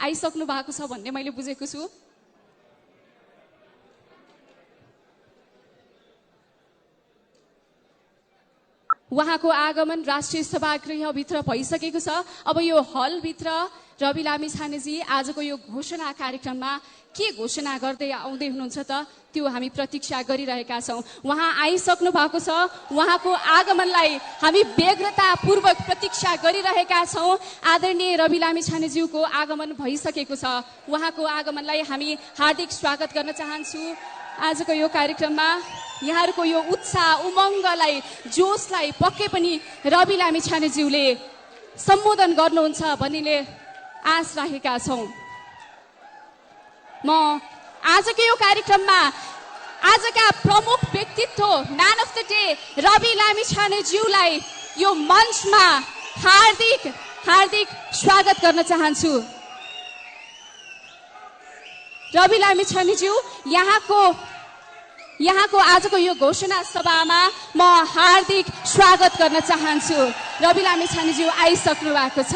आइसक्नु भएको छ भन्ने मैले बुझेको छु। उहाँको आगमन राष्ट्रिय सभागृहभित्र भइसकेको छ। अब यो हलभित्र रवि लामिछानेजी आजको यो घोषणा कार्यक्रममा के घोषणा गर्दै आउँदै हुनुहुन्छ त त्यो हामी प्रतीक्षा गरिरहेका छौँ। उहाँ आइसक्नु भएको छ। उहाँको आगमनलाई हामी व्यग्रतापूर्वक प्रतीक्षा गरिरहेका छौँ। आदरणीय रवि लामिछानेज्यूको आगमन भइसकेको छ। उहाँको आगमनलाई हामी हार्दिक स्वागत गर्न चाहन्छु। आजको यो कार्यक्रममा यहाँहरूको यो उत्साह उमङ्गलाई जोसलाई पक्कै पनि रवि लामिछानेज्यूले सम्बोधन गर्नुहुन्छ भन्ने आश राखेका छौँ। म आजको यो कार्यक्रममा आजका प्रमुख व्यक्तित्व man of the day Rabi लामिछानेज्यूलाई यो मञ्चमा हार्दिक हार्दिक स्वागत गर्न चाहन्छु। रवि लामिछानेज्यू यहाँको आजको यो घोषणा सभामा म हार्दिक स्वागत गर्न चाहन्छु। रवि लामिछानेज्यू आइसक्नु भएको छ।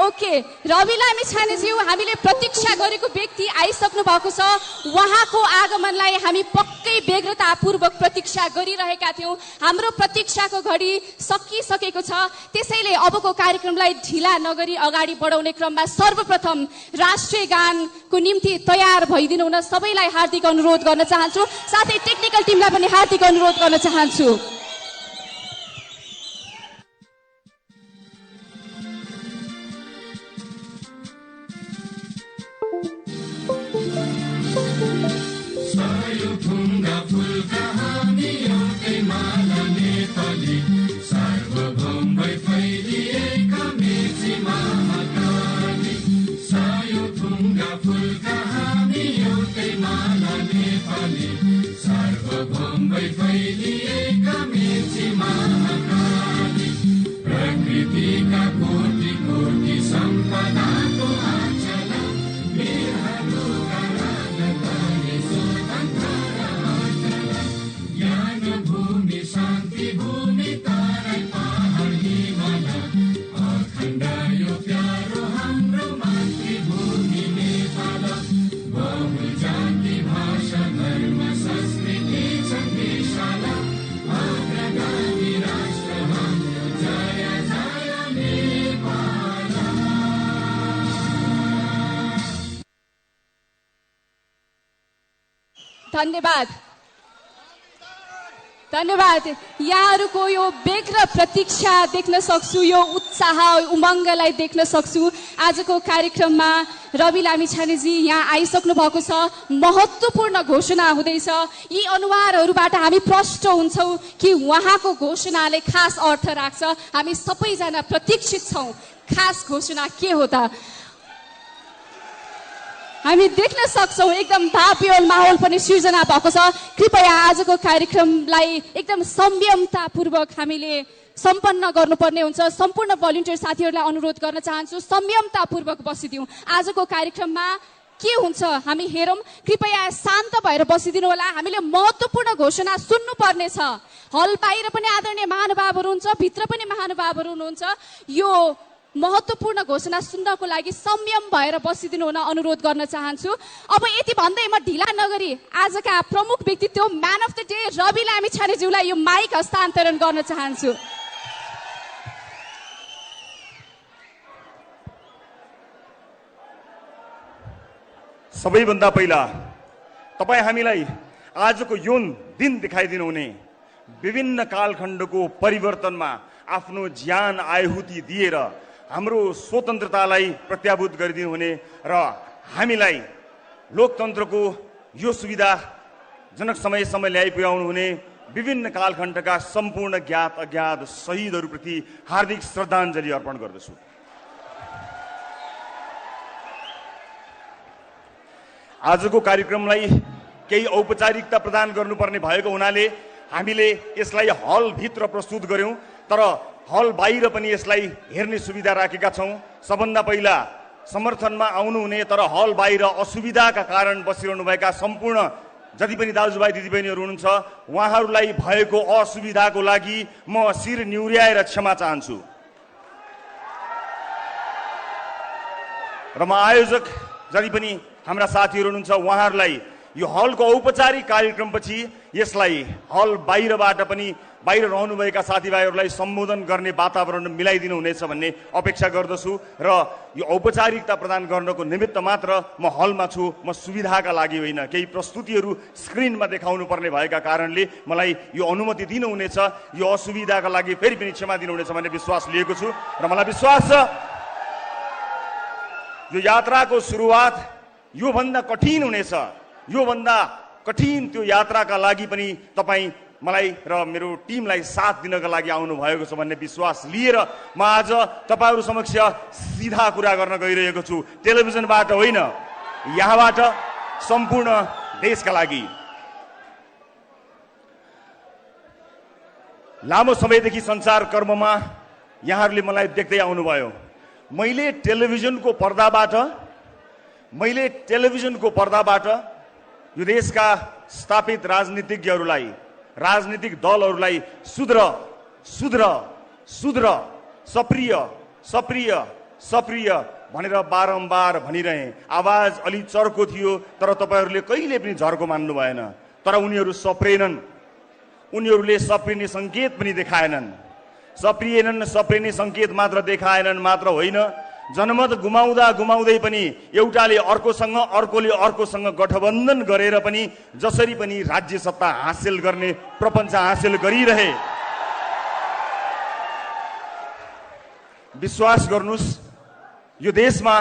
ओके, रवि लामिछानेज्यू हामीले प्रतीक्षा गरेको व्यक्ति आइसक्नु भएको छ। उहाँको आगमनलाई हामी पक्कै व्यग्रतापूर्वक प्रतीक्षा गरिरहेका थियौँ। हाम्रो प्रतीक्षाको घडी सकिसकेको छ। त्यसैले अबको कार्यक्रमलाई ढिला नगरी अगाडि बढाउने क्रममा सर्वप्रथम राष्ट्रिय गानको निम्ति तयार भइदिनु हुन सबैलाई हार्दिक अनुरोध गर्न चाहन्छु। साथै टेक्निकल टिमलाई पनि हार्दिक अनुरोध गर्न चाहन्छु। धन्यवाद धन्यवाद। यहाँहरूको यो व्यग्र प्रतीक्षा देख्न सक्छु, यो उत्साह उमङ्गलाई देख्न सक्छु। आजको कार्यक्रममा रवि लामिछानेजी यहाँ आइसक्नु भएको छ। महत्त्वपूर्ण घोषणा हुँदैछ। यी अनुहारहरूबाट हामी प्रष्ट हुन्छौँ कि उहाँको घोषणाले खास अर्थ राख्छ। हामी सबैजना प्रतीक्षित छौँ खास घोषणा के हो त। हामी देख्न सक्छौँ एकदम भावविह्वल माहौल पनि सिर्जना भएको छ। कृपया आजको कार्यक्रमलाई एकदम संयमतापूर्वक हामीले सम्पन्न गर्नुपर्ने हुन्छ। सम्पूर्ण भलिन्टियर साथीहरूलाई अनुरोध गर्न चाहन्छु संयमतापूर्वक बसिदिउँ। आजको कार्यक्रममा के हुन्छ हामी हेरौँ। कृपया शान्त भएर बसिदिनु होला। हामीले महत्त्वपूर्ण घोषणा सुन्नुपर्ने छ। हल बाहिर पनि आदरणीय महानुभावहरू हुन्छ, भित्र पनि महानुभावहरू हुनुहुन्छ। यो महत्त्वपूर्ण घोषणा सुन्नको लागि संयम भएर बसिदिनु हुन अनुरोध गर्न चाहन्छु। अब यति भन्दै म ढिला नगरी आजका प्रमुख व्यक्तित्व man of the day Rabi लामिछानेज्यूलाई यो माइक हस्तान्तरण गर्न चाहन्छु। सबैभन्दा पहिला तपाईँ हामीलाई आजको यो दिन देखाइदिनु हुने, विभिन्न कालखण्डको परिवर्तनमा आफ्नो ज्यान आहुति दिएर हाम्रो स्वतन्त्रतालाई प्रत्याभूत गरिदिनु हुने र हामीलाई लोकतन्त्रको यो सुविधाजनक समयसम्म ल्याइ पुर्याउनु हुने विभिन्न कालखण्डका सम्पूर्ण ज्ञात अज्ञात शहीदहरूप्रति हार्दिक श्रद्धाञ्जली अर्पण गर्दछु। आजको कार्यक्रमलाई केही औपचारिकता प्रदान गर्नुपर्ने भएको हुनाले हामीले यसलाई हलभित्र प्रस्तुत गर्यौं, तर हल बाहिर पनि यसलाई हेर्ने सुविधा राखेका छौं। सबभन्दा पहिला समर्थनमा आउनुहुने तर हल बाहिर असुविधाका कारण बसिरहनुभएका सम्पूर्ण जति पनि दाजुभाइ दिदीबहिनीहरू हुनुहुन्छ उहाँहरूलाई भएको असुविधाको लागि म शिर निहुर्याएर क्षमा चाहन्छु र म आयोजक जति पनि हाम्रा साथीहरू हुनुहुन्छ उहाँहरूलाई यो हलको औपचारिक कार्यक्रमपछि यसलाई हल बाहिरबाट पनि बाहिर रहनुभएका साथीभाइहरूलाई सम्बोधन गर्ने वातावरण मिलाइदिनु हुनेछ भन्ने अपेक्षा गर्दछु र यो औपचारिकता प्रदान गर्नको निमित्त मात्र म हलमा छु, म सुविधाका लागि होइन। केही प्रस्तुतिहरू स्क्रिनमा देखाउनु पर्ने भएका कारणले मलाई यो अनुमति दिनुहुनेछ। यो असुविधाका लागि फेरि पनि क्षमा दिनुहुनेछ भन्ने विश्वास लिएको छु र मलाई विश्वास छ यो यात्राको सुरुवात योभन्दा कठिन हुनेछ। योभन्दा कठिन त्यो यात्राका लागि पनि तपाईँ मलाई र मेरो टिमलाई साथ दिनका लागि आउनु भएको छ भन्ने विश्वास लिएर म आज तपाईहरु समक्ष सिधा कुरा गर्न गइरहेको छु। टेलिभिजनबाट होइन, यहाँबाट सम्पूर्ण देशका लागि। लामो समयदेखि संचार कर्ममा यहाँहरूले मलाई देख्दै आउनुभयो। मैले टेलिभिजनको पर्दाबाट यो देशका स्थापित राजनीतिज्ञहरूलाई, राजनीतिक दलहरूलाई सुध्र सप्रिय भनेर बारम्बार भनिरहे। आवाज अलि चर्को थियो तर तपाईहरूले कहिले पनि झर्को मान्नु भएन। तर उनीहरू सप्रेनन्, उनीहरूले सप्रिने संकेत पनि देखाएनन्। सप्रिने संकेत मात्र देखाएनन् मात्र होइन, जनमत गुमाउँदै पनि एउटाले अर्कोसँग अर्कोले अर्कोसँग गठबन्धन गरेर पनि जसरी पनि राज्य सत्ता हासिल गर्ने प्रपञ्च हासिल गरिरहे। विश्वास गर्नुस्, यो देशमा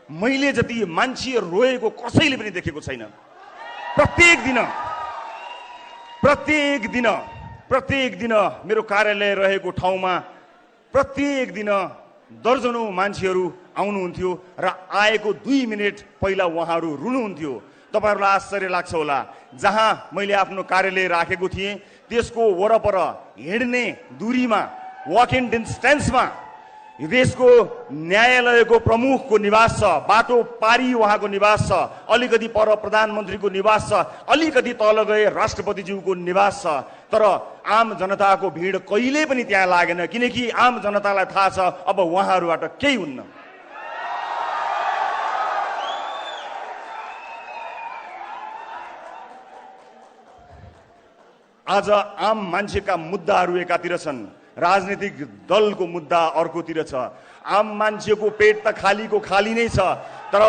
मैले जति मान्छे रोएको कसैले पनि देखेको छैन। प्रत्येक दिन मेरो कार्यालय रहेको ठाउँमा प्रत्येक दिन दर्जनौं मान्छेहरू आउनुहुन्थ्यो र आएको 2 मिनेट पहिला उहाँहरू रुनुहुन्थ्यो। तपाईहरुलाई आश्चर्य लाग्छ होला, जहाँ मैले आफ्नो कार्यालय राखेको थिएँ त्यसको वरपर हिँड्ने दूरीमा, वक इन डिस्टेन्समा यो देशको न्यायालयको प्रमुखको निवास छ, बाटो पारी उहाँको निवास छ, अलिकति पर प्रधानमन्त्रीको निवास छ, अलिकति तल गए राष्ट्रपतिज्यूको निवास छ। तर आम जनताको भिड कहिले पनि त्यहाँ लागेन, किनकि आम जनतालाई थाहा छ अब उहाँहरूबाट केही हुन्न। आज आम मान्छेका मुद्दाहरू एकातिर छन्, राजनीतिक दलको मुद्दा अर्कोतिर छ। आम मान्छेको पेट त खालीको खाली नै छ, तर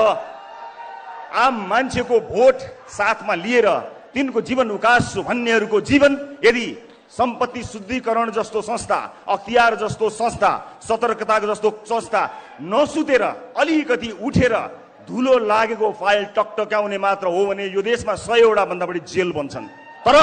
आम मान्छेको भोट साथमा लिएर तिनको जीवन उकास्छु भन्नेहरूको जीवन यदि सम्पत्ति शुद्धिकरण जस्तो संस्था, अख्तियार जस्तो संस्था, सतर्कता जस्तो संस्था नसुतेर अलिकति उठेर धुलो लागेको फाइल टकटक्याउने मात्र हो भने यो देशमा 100 वटा भन्दा बढी जेल बन्छन्। तर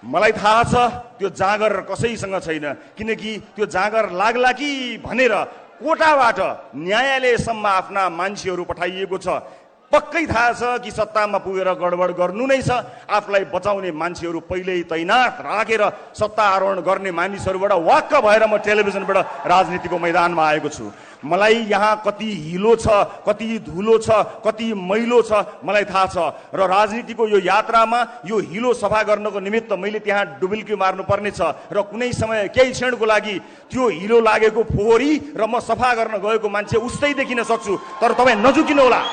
मलाई थाहा छ त्यो जाँगर कसैसँग छैन, किनकि त्यो जाँगर लाग्ला कि भनेर कोटाबाट न्यायालयसम्म आफ्ना मान्छेहरू पठाइएको छ। पक्कै थाहा छ कि सत्तामा पुगेर गडबड गर्नु नै छ। आफूलाई बचाउने मान्छेहरू पहिल्यै तैनात राखेर सत्ता आरोहण गर्ने मानिसहरूबाट वाक्क भएर म टेलिभिजनबाट राजनीतिको मैदानमा आएको छु। मलाई यहाँ कति हिलो छ, कति धुलो छ, कति मैलो छ मलाई थाहा छ र राजनीतिको यो यात्रामा यो हिलो सफा गर्नको निमित्त मैले त्यहाँ डुबुल्की मार्नु पर्ने छ र कुनै समय केही क्षणको लागि त्यो हिलो लागेको फोहोरी र म सफा गर्न गएको मान्छे उस्तै देखिन सक्छु। तर तपाईँ नझुकिनु होला।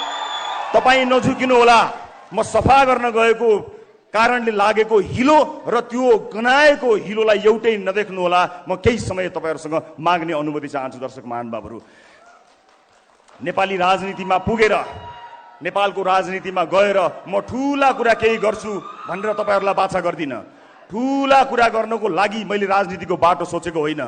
म सफा गर्न गएको कारणले लागेको हिलो र त्यो गनाएको हिलोलाई एउटै नदेख्नु होला। म केही समय तपाईहरुसँग माग्ने अनुमति चाहन्छु। दर्शक महानुभावहरू, नेपाली राजनीतिमा पुगेर, नेपालको राजनीतिमा गएर म ठूला कुरा केही गर्छु भनेर तपाईहरुलाई बाछा गर्दिन। ठूला कुरा गर्नको लागि मैले राजनीतिको बाटो सोचेको होइन।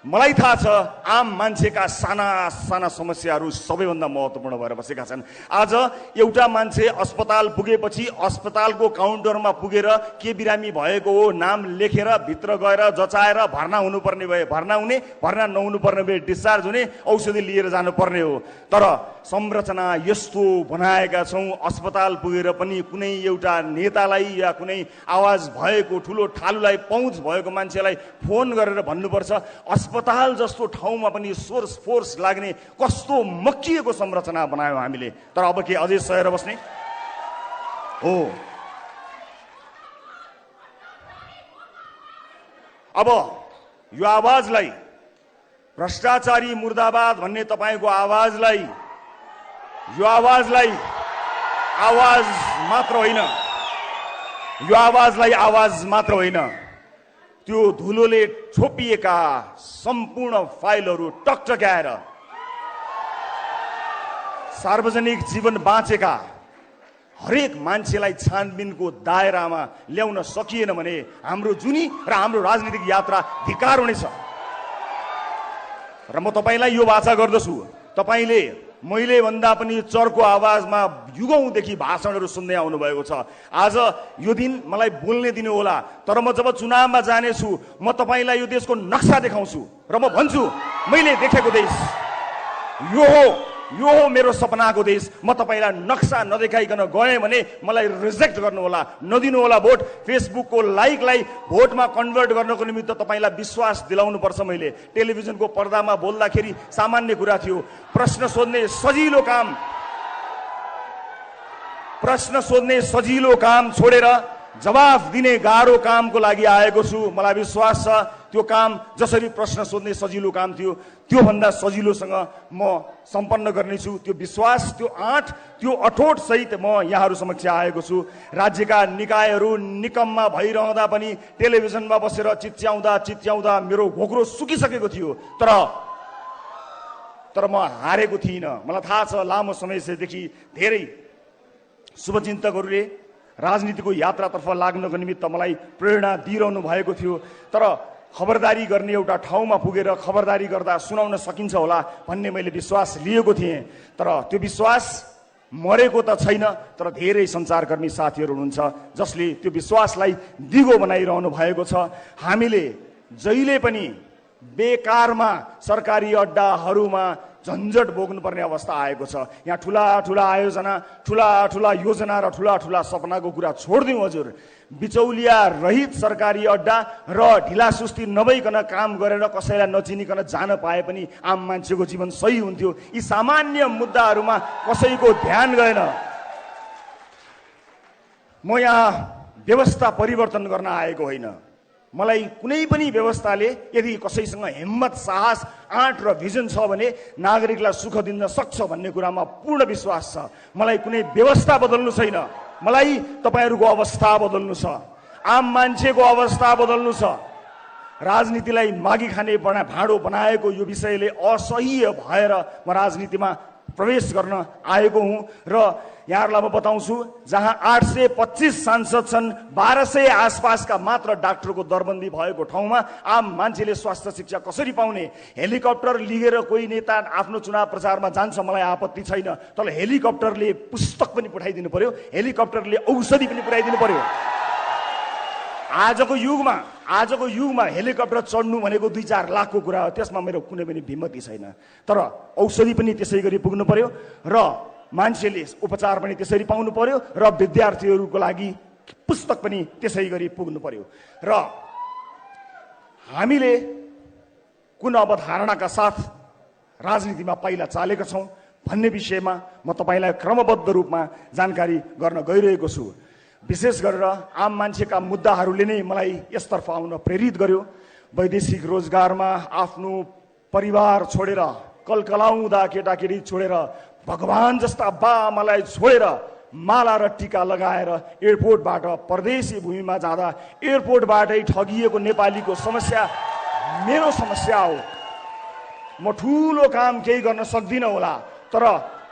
मलाई थाहा छ आम मान्छेका साना साना समस्याहरू सबैभन्दा महत्त्वपूर्ण भएर बसेका छन्। आज एउटा मान्छे अस्पताल पुगेपछि अस्पतालको काउन्टरमा पुगेर के बिरामी भएको हो नाम लेखेर भित्र गएर जचाएर भर्ना हुनुपर्ने भए भर्ना हुने, भर्ना नहुनुपर्ने भए डिस्चार्ज हुने, औषधि लिएर जानुपर्ने हो। तर संरचना यस्तो बनाएका छौँ अस्पताल पुगेर पनि कुनै एउटा नेतालाई या कुनै आवाज भएको ठुलो ठालुलाई पहुँच भएको मान्छेलाई फोन गरेर भन्नुपर्छ अस्पताल जस्तो ठाउँमा पनि सोर्स फोर्स लाग्ने कस्तो मक्किएको संरचना बनायौँ हामीले। तर अब के अझै सहेर बस्ने हो? अब यो आवाजलाई भ्रष्टाचारी मुर्दाबाद भन्ने तपाईको आवाजलाई, यो आवाजलाई आवाज मात्र होइन, यो आवाजलाई आवाज मात्र होइन, त्यो धुलोले छोपिएका सम्पूर्ण फाइलहरू टकटक्याएर सार्वजनिक जीवन बाँचेका हरेक मान्छेलाई छानबिनको दायरामा ल्याउन सकिएन भने हाम्रो जुनी र हाम्रो राजनीतिक यात्रा धिक्कार हुनेछ। र म तपाईलाई यो वाचा गर्दछु, तपाईले मैले भन्दा पनि चर्को आवाजमा युगौंदेखि भाषणहरू सुन्दै आउनु भएको छ। आज यो दिन मलाई बोल्ने दिनु होला, तर म जब चुनावमा जानेछु म तपाईलाई यो देशको नक्सा देखाउँछु र म भन्छु मैले देखेको देश यो हो मेरो सपनाको देश। म तपाईलाई नक्सा नदेखाइकन गएँ भने मलाई रिजेक्ट गर्नु होला, नदिनु होला भोट। फेसबुकको लाइकलाई भोटमा कन्भर्ट गर्नको निमित्त तपाईलाई विश्वास दिलाउनु पर्छ। मैले टेलिभिजनको पर्दामा बोल्दाखेरि सामान्य कुरा थियो, प्रश्न सोध्ने सजिलो काम छोडेर जवाफ दिने गाह्रो कामको लागि आएको छु। मलाई विश्वास छ त्यो काम जसरी प्रश्न सोध्ने सजिलो काम थियो त्यो भन्दा सजिलोसँग म सम्पन्न गर्नेछु। त्यो विश्वास, त्यो आँट, त्यो अठोट सहित म यहाँहरू समक्ष आएको छु। राज्यका निकायहरू निकममा भइरहँदा पनि टेलिभिजनमा बसेर चिच्याउँदा मेरो घोक्रो सुकिसकेको थियो, तर म हारेको थिइनँ। मलाई थाहा छ लामो समयदेखि धेरै शुभचिन्तकहरूले राजनीतिको यात्रातर्फ लाग्नको निमित्त मलाई प्रेरणा दिइरहनु भएको थियो। तर खबरदारी गर्ने एउटा ठाउँमा पुगेर खबरदारी गर्दा सुनाउन सकिन्छ होला भन्ने मैले विश्वास लिएको थिएँ। तर त्यो विश्वास मरेको त छैन, तर धेरै सञ्चारकर्मी साथीहरू हुनुहुन्छ जसले त्यो विश्वासलाई दिगो बनाइरहनु भएको छ। हामीले जहिले पनि बेकारमा सरकारी अड्डाहरूमा झन्झट भोग्नुपर्ने अवस्था आएको छ। यहाँ ठुला आयोजना, ठुला योजना र ठुला सपनाको कुरा छोडिदिउँ हजुर। बिचौलिया रहित सरकारी अड्डा र ढिला सुस्ती नभइकन काम गरेर कसैलाई नचिनिकन जान पाए पनि आम मान्छेको जीवन सही हुन्थ्यो। यी सामान्य मुद्दाहरूमा कसैको ध्यान गएन। म यहाँ व्यवस्था परिवर्तन गर्न आएको होइन। मलाई कुनै पनि व्यवस्थाले यदि कसैसँग हिम्मत, साहस, आँट र भिजन छ भने नागरिकलाई सुख दिन सक्छ भन्ने कुरामा पूर्ण विश्वास छ। मलाई कुनै व्यवस्था बदल्नु छैन, मलाई तपाईहरूको अवस्था बदल्नु छ, आम मान्छेको अवस्था बदल्नु छ। राजनीतिलाई मागी खाने भाँडो बनाएको यो विषयले असह्य भएर म राजनीतिमा प्रवेश गर्न आएको हुँ। र यहाँहरूलाई म बताउँछु, जहाँ 825 सांसद छन्, 1200 आसपासका मात्र डाक्टरको दरबन्दी भएको ठाउँमा आम मान्छेले स्वास्थ्य शिक्षा कसरी पाउने? हेलिकप्टर लिएर कोही नेता आफ्नो चुनाव प्रचारमा जान्छ, मलाई आपत्ति छैन, तर हेलिकप्टरले पुस्तक पनि पठाइदिनु पर्यो, हेलिकप्टरले औषधि पनि पुर्याइदिनु पर्यो। आजको युगमा हेलिकप्टर चढ्नु भनेको 2-4 लाखको कुरा हो, त्यसमा मेरो कुनै पनि भिमती छैन। तर औषधि पनि त्यसै गरी पुग्नु पर्यो र मान्छेले उपचार पनि त्यसरी पाउनु पर्यो र विद्यार्थीहरूको लागि पुस्तक पनि त्यसै गरी पुग्नु पर्यो। र हामीले कुन अवधारणाका साथ राजनीतिमा पहिला चालेका छौँ भन्ने विषयमा म तपाईलाई क्रमबद्ध रूपमा जानकारी गर्न गइरहेको छु। विशेष गरेर आम मान्छेका मुद्दाहरूले नै मलाई यसतर्फ आउन प्रेरित गर्यो। वैदेशिक रोजगारमा आफ्नो परिवार छोडेर, कलकलाउँदा केटाकेटी छोडेर, भगवान जस्ता बाआमालाई छोडेर माला र टीका लगाएर एयरपोर्टबाट परदेशी भूमिमा जाँदा एयरपोर्टबाटै ठगिएको नेपालीको समस्या मेरो समस्या हो। म ठुलो काम केही गर्न सक्दिनँ होला, तर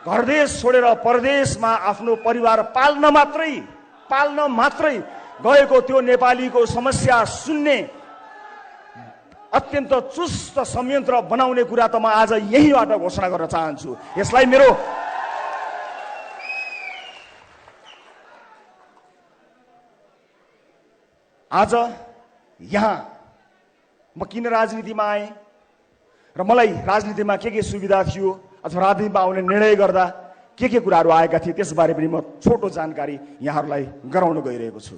घरदेश छोडेर परदेशमा आफ्नो परिवार पाल्न मात्रै गएको त्यो नेपालीको समस्या सुन्ने अत्यन्त चुस्त संयन्त्र बनाउने कुरा त म आज यहीबाट घोषणा गर्न चाहन्छु। यसलाई मेरो आज यहाँ म किन राजनीतिमा आएँ र मलाई राजनीतिमा के सुविधा थियो अथवा राजनीतिमा आउने निर्णय गर्दा के कुराहरू आएका थिए त्यसबारे पनि म छोटो जानकारी यहाँहरूलाई गराउन गइरहेको छु।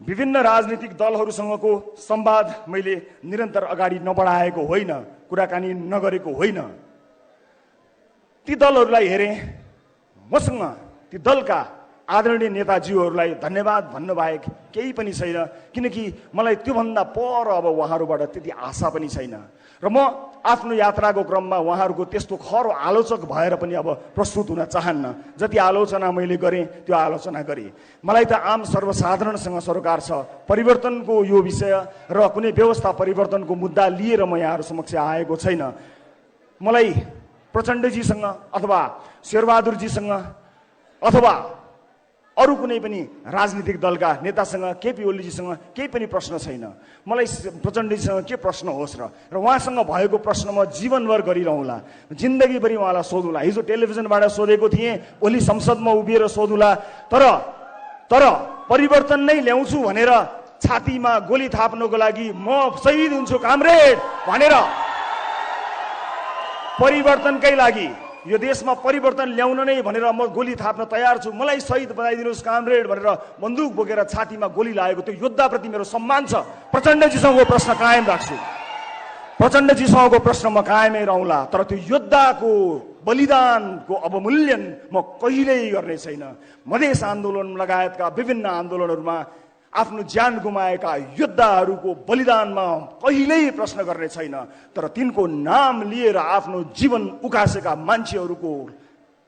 विभिन्न राजनीतिक दलहरूसँगको संवाद मैले निरन्तर अगाडि नबढाएको होइन, कुराकानी नगरेको होइन। ती दलहरूलाई हेरेँ, मसँग ती दलका आदरणीय नेताजीहरूलाई धन्यवाद भन्नु बाहेक केही पनि छैन, किनकि मलाई त्योभन्दा पर अब उहाँहरूबाट त्यति आशा पनि छैन र म आफ्नो यात्राको क्रममा उहाँहरूको त्यस्तो खरो आलोचक भएर पनि अब प्रस्तुत हुन चाहन्न। जति आलोचना मैले गरेँ त्यो आलोचना गरेँ। मलाई त आम सर्वसाधारणसँग सरोकार छ। परिवर्तनको यो विषय र कुनै व्यवस्था परिवर्तनको मुद्दा लिएर म यहाँहरू समक्ष आएको छैन। मलाई प्रचण्डजीसँग अथवा शेरबहादुरजीसँग अथवा अरू कुनै पनि राजनीतिक दलका नेतासँग, केपी ओलीजीसँग केही पनि प्रश्न छैन। मलाई प्रचण्डजीसँग के प्रश्न होस् र उहाँसँग भएको प्रश्न म जीवनभर गरिरहँला, जिन्दगीभरि उहाँलाई सोधौँला। हिजो टेलिभिजनबाट सोधेको थिएँ, ओली संसदमा उभिएर सोधौँला, तर परिवर्तन नै ल्याउँछु भनेर छातीमा गोली थाप्नको लागि म शहीद हुन्छु कामरेड भनेर परिवर्तनकै लागि, यो देशमा परिवर्तन ल्याउन नै भनेर म गोली थाप्न तयार छु, मलाई शहीद बनाइदिनुहोस् कामरेड भनेर बन्दुक बोकेर छातीमा गोली लागेको त्यो योद्धाप्रति मेरो सम्मान छ। प्रचण्डजीसँगको प्रश्न कायम राख्छु, प्रचण्डजीसँगको प्रश्न म कायमै रहला, तर त्यो योद्धाको बलिदानको अवमूल्यन म कहिल्यै गर्ने छैन। मधेस आन्दोलन लगायतका विभिन्न आन्दोलनहरूमा आफ्नो ज्यान गुमाएका योद्धाहरूको बलिदानमा कहिल्यै प्रश्न गर्ने छैन, तर तिनको नाम लिएर आफ्नो जीवन उकासेका मान्छेहरूको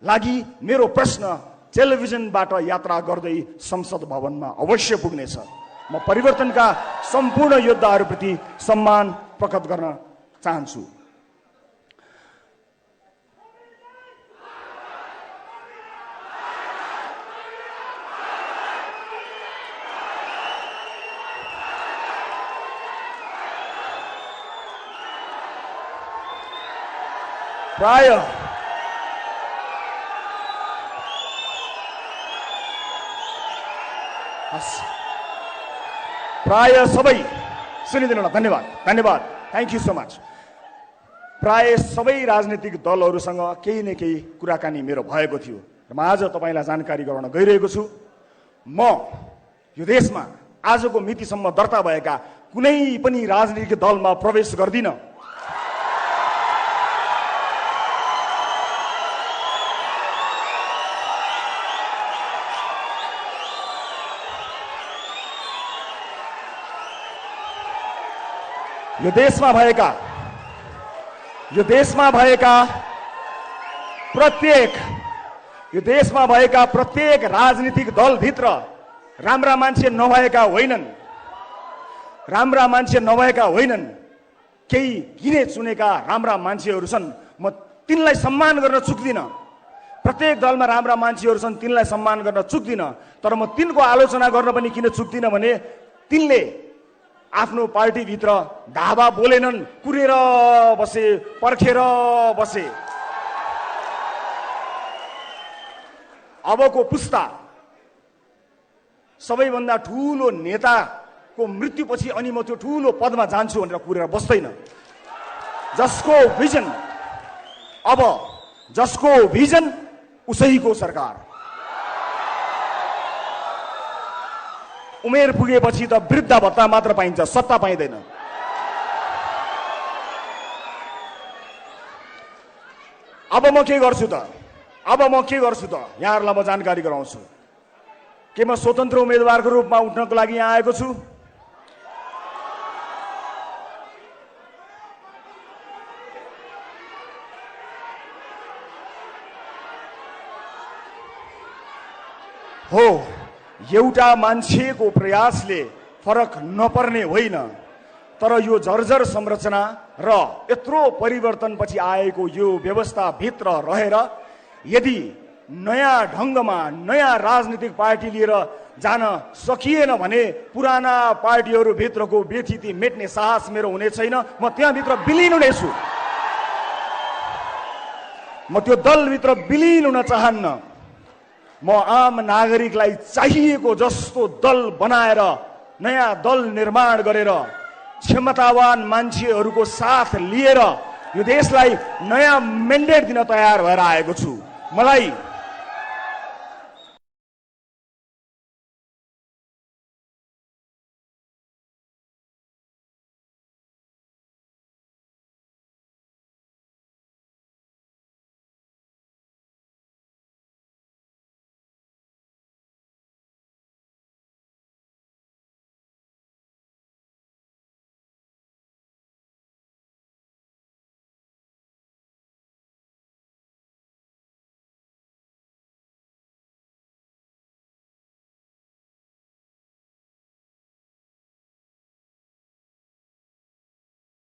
लागि मेरो प्रश्न टेलिभिजनबाट यात्रा गर्दै संसद भवनमा अवश्य पुग्नेछ। म परिवर्तनका सम्पूर्ण योद्धाहरूप्रति सम्मान प्रकट गर्न चाहन्छु। प्राय सबै सुनिदिनु, धन्यवाद, थ्याङ्क यू सो मच। प्राय सबै राजनीतिक दलहरूसँग केही न केही कुराकानी मेरो भएको थियो र म आज तपाईँलाई जानकारी गराउन गइरहेको छु। म यो देशमा आजको मितिसम्म दर्ता भएका कुनै पनि राजनीतिक दलमा प्रवेश गर्दिनँ। यो देशमा भएका प्रत्येक राजनीतिक दलभित्र राम्रा मान्छे नभएका होइनन्, केही गिने चुनेका राम्रा मान्छेहरू छन्। म तिनलाई सम्मान गर्न चुक्दिनँ। प्रत्येक दलमा राम्रा मान्छेहरू छन्, तिनलाई सम्मान गर्न चुक्दिनँ। तर म तिनको आलोचना गर्न पनि किन चुक्दिनँ भने तिनले आफ्नो पार्टीभित्र धावा बोलेनन्, कुरेर बसे, पर्खेर बसे। अबको पुस्ता सबैभन्दा ठुलो नेताको मृत्युपछि अनि म त्यो ठुलो पदमा जान्छु भनेर कुरेर बस्दैन। जसको भिजन उसैको सरकार। उमेर पुगेपछि त वृद्ध भत्ता मात्र पाइन्छ, सत्ता पाइँदैन। अब म के गर्छु त यहाँहरूलाई म जानकारी गराउँछु। के म स्वतन्त्र उम्मेदवारको रूपमा उठ्नको लागि यहाँ आएको छु? हो, एउटा मान्छेको प्रयासले फरक नपर्ने होइन, तर यो जर्जर संरचना र यत्रो परिवर्तनपछि आएको यो व्यवस्थाभित्र रहेर यदि नयाँ ढङ्गमा नयाँ राजनीतिक पार्टी लिएर जान सकिएन भने पुराना पार्टीहरू भित्रको व्यथिति मेट्ने साहस मेरो हुने छैन। म त्यहाँभित्र विलिन हुनेछु। म त्यो दलभित्र विलिन हुन चाहन्न। म आम नागरिकलाई चाहिएको जस्तो दल बनाएर नयाँ दल निर्माण गरेर क्षमतावान मान्छेहरूको साथ लिएर यो देशलाई नयाँ मेन्डेट दिन तयार भएर आएको छु। मलाई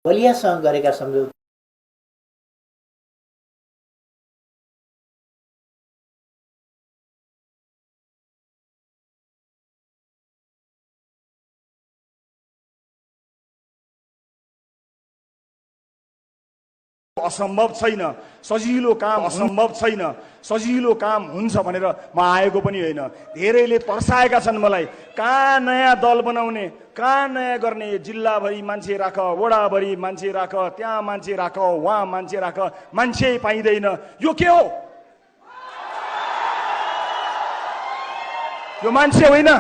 बलियासँग गरेका सम्झौता असम्भव छैन, सजिलो काम असम्भव छैन, सजिलो काम हुन्छ भनेर म आएको पनि होइन। धेरैले तर्साएका छन् मलाई, कहाँ नयाँ दल बनाउने, कहाँ नयाँ गर्ने, जिल्लाभरि मान्छे राख, वडाभरि मान्छे राख, त्यहाँ मान्छे राख, वहाँ मान्छे राख, मान्छे पाइँदैन। यो के हो? यो मान्छे होइन।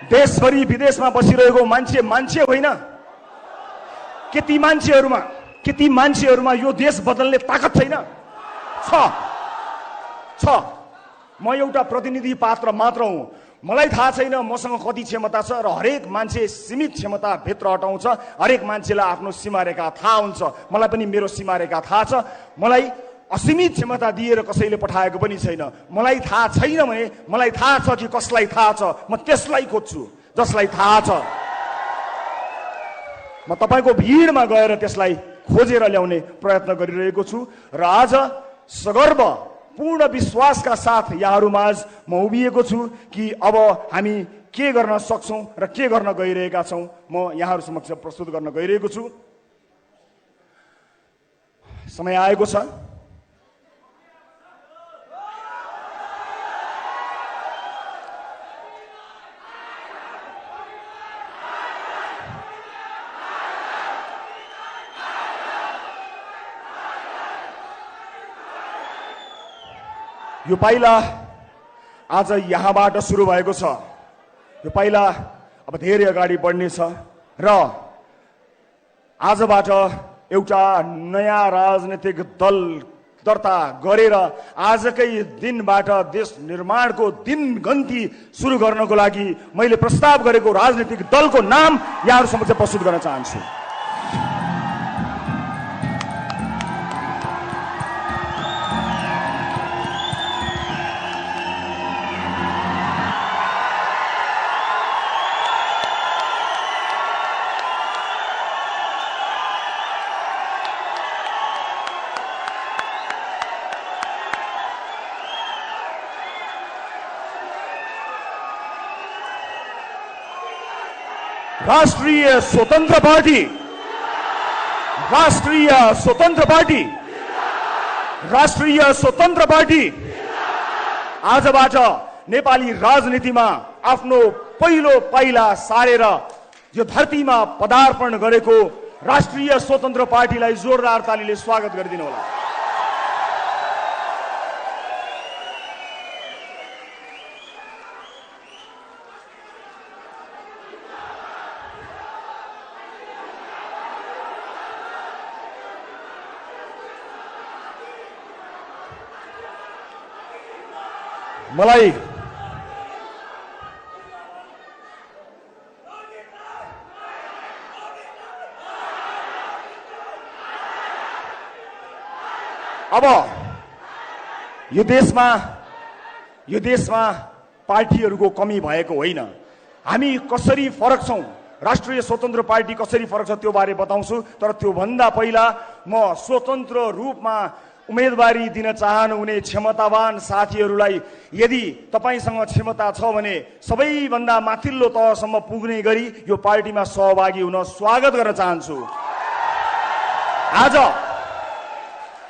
देशभरि विदेशमा बसिरहेको मान्छे मान्छे होइन। के ती मान्छेहरूमा यो देश बदल्ने ताकत छैन? छ। म एउटा प्रतिनिधि पात्र मात्र हुँ। मलाई थाहा छैन मसँग कति क्षमता छ र हरेक मान्छे सीमित क्षमता भित्र अटाउँछ। हरेक मान्छेलाई आफ्नो सीमारेखा थाहा हुन्छ। मलाई पनि मेरो सीमारेखा थाहा छ। मलाई असीमित क्षमता दिएर कसैले पठाएको पनि छैन। मलाई थाहा छैन भने मलाई थाहा छ कि कसलाई थाहा छ, म त्यसलाई खोज्छु जसलाई थाहा छ। म तपाईको भिडमा गएर त्यसलाई खोजेर ल्याउने प्रयत्न गरिरहेको छु र आज सगर्व पूर्ण विश्वासका साथ यहाँहरूमाझ म उभिएको छु कि अब हामी के गर्न सक्छौं र के गर्न गइरहेका छौं म यहाँहरू समक्ष प्रस्तुत गर्न गइरहेको छु। समय आएको छ। यो पाइला आज यहाँबाट सुरु भएको छ। यो पाइला अब धेरै अगाडि बढ्नेछ र आजबाट एउटा नयाँ राजनीतिक दल दर्ता गरेर आजकै दिनबाट देश निर्माणको दिनगन्ती सुरु गर्नको लागि मैले प्रस्ताव गरेको राजनीतिक दलको नाम यहाँहरू समक्ष प्रस्तुत गर्न चाहन्छु। राष्ट्रिय स्वतन्त्र पार्टी, राष्ट्रिय स्वतन्त्र पार्टी, राष्ट्रिय स्वतन्त्र पार्टी आजबाट नेपाली राजनीतिमा आफ्नो पहिलो पाइला सारेर यो धरतीमा पदार्पण गरेको राष्ट्रिय स्वतन्त्र पार्टीलाई जोरदार तालीले स्वागत गरिदिनु होला। मलाई अब यो देशमा पार्टीहरूको कमी भएको होइन। हामी कसरी फरक छौं, राष्ट्रिय स्वतन्त्र पार्टी कसरी फरक छ त्यो बारे बताउँछु। तर त्यो भन्दा पहिला म स्वतन्त्र रूपमा उम्मेदवारी दिन चाहनुहुने क्षमतावान साथीहरूलाई यदि तपाईसँग क्षमता छ भने सबैभन्दा माथिल्लो तहसम्म पुग्ने गरी यो पार्टीमा सहभागी हुन स्वागत गर्न चाहन्छु। आज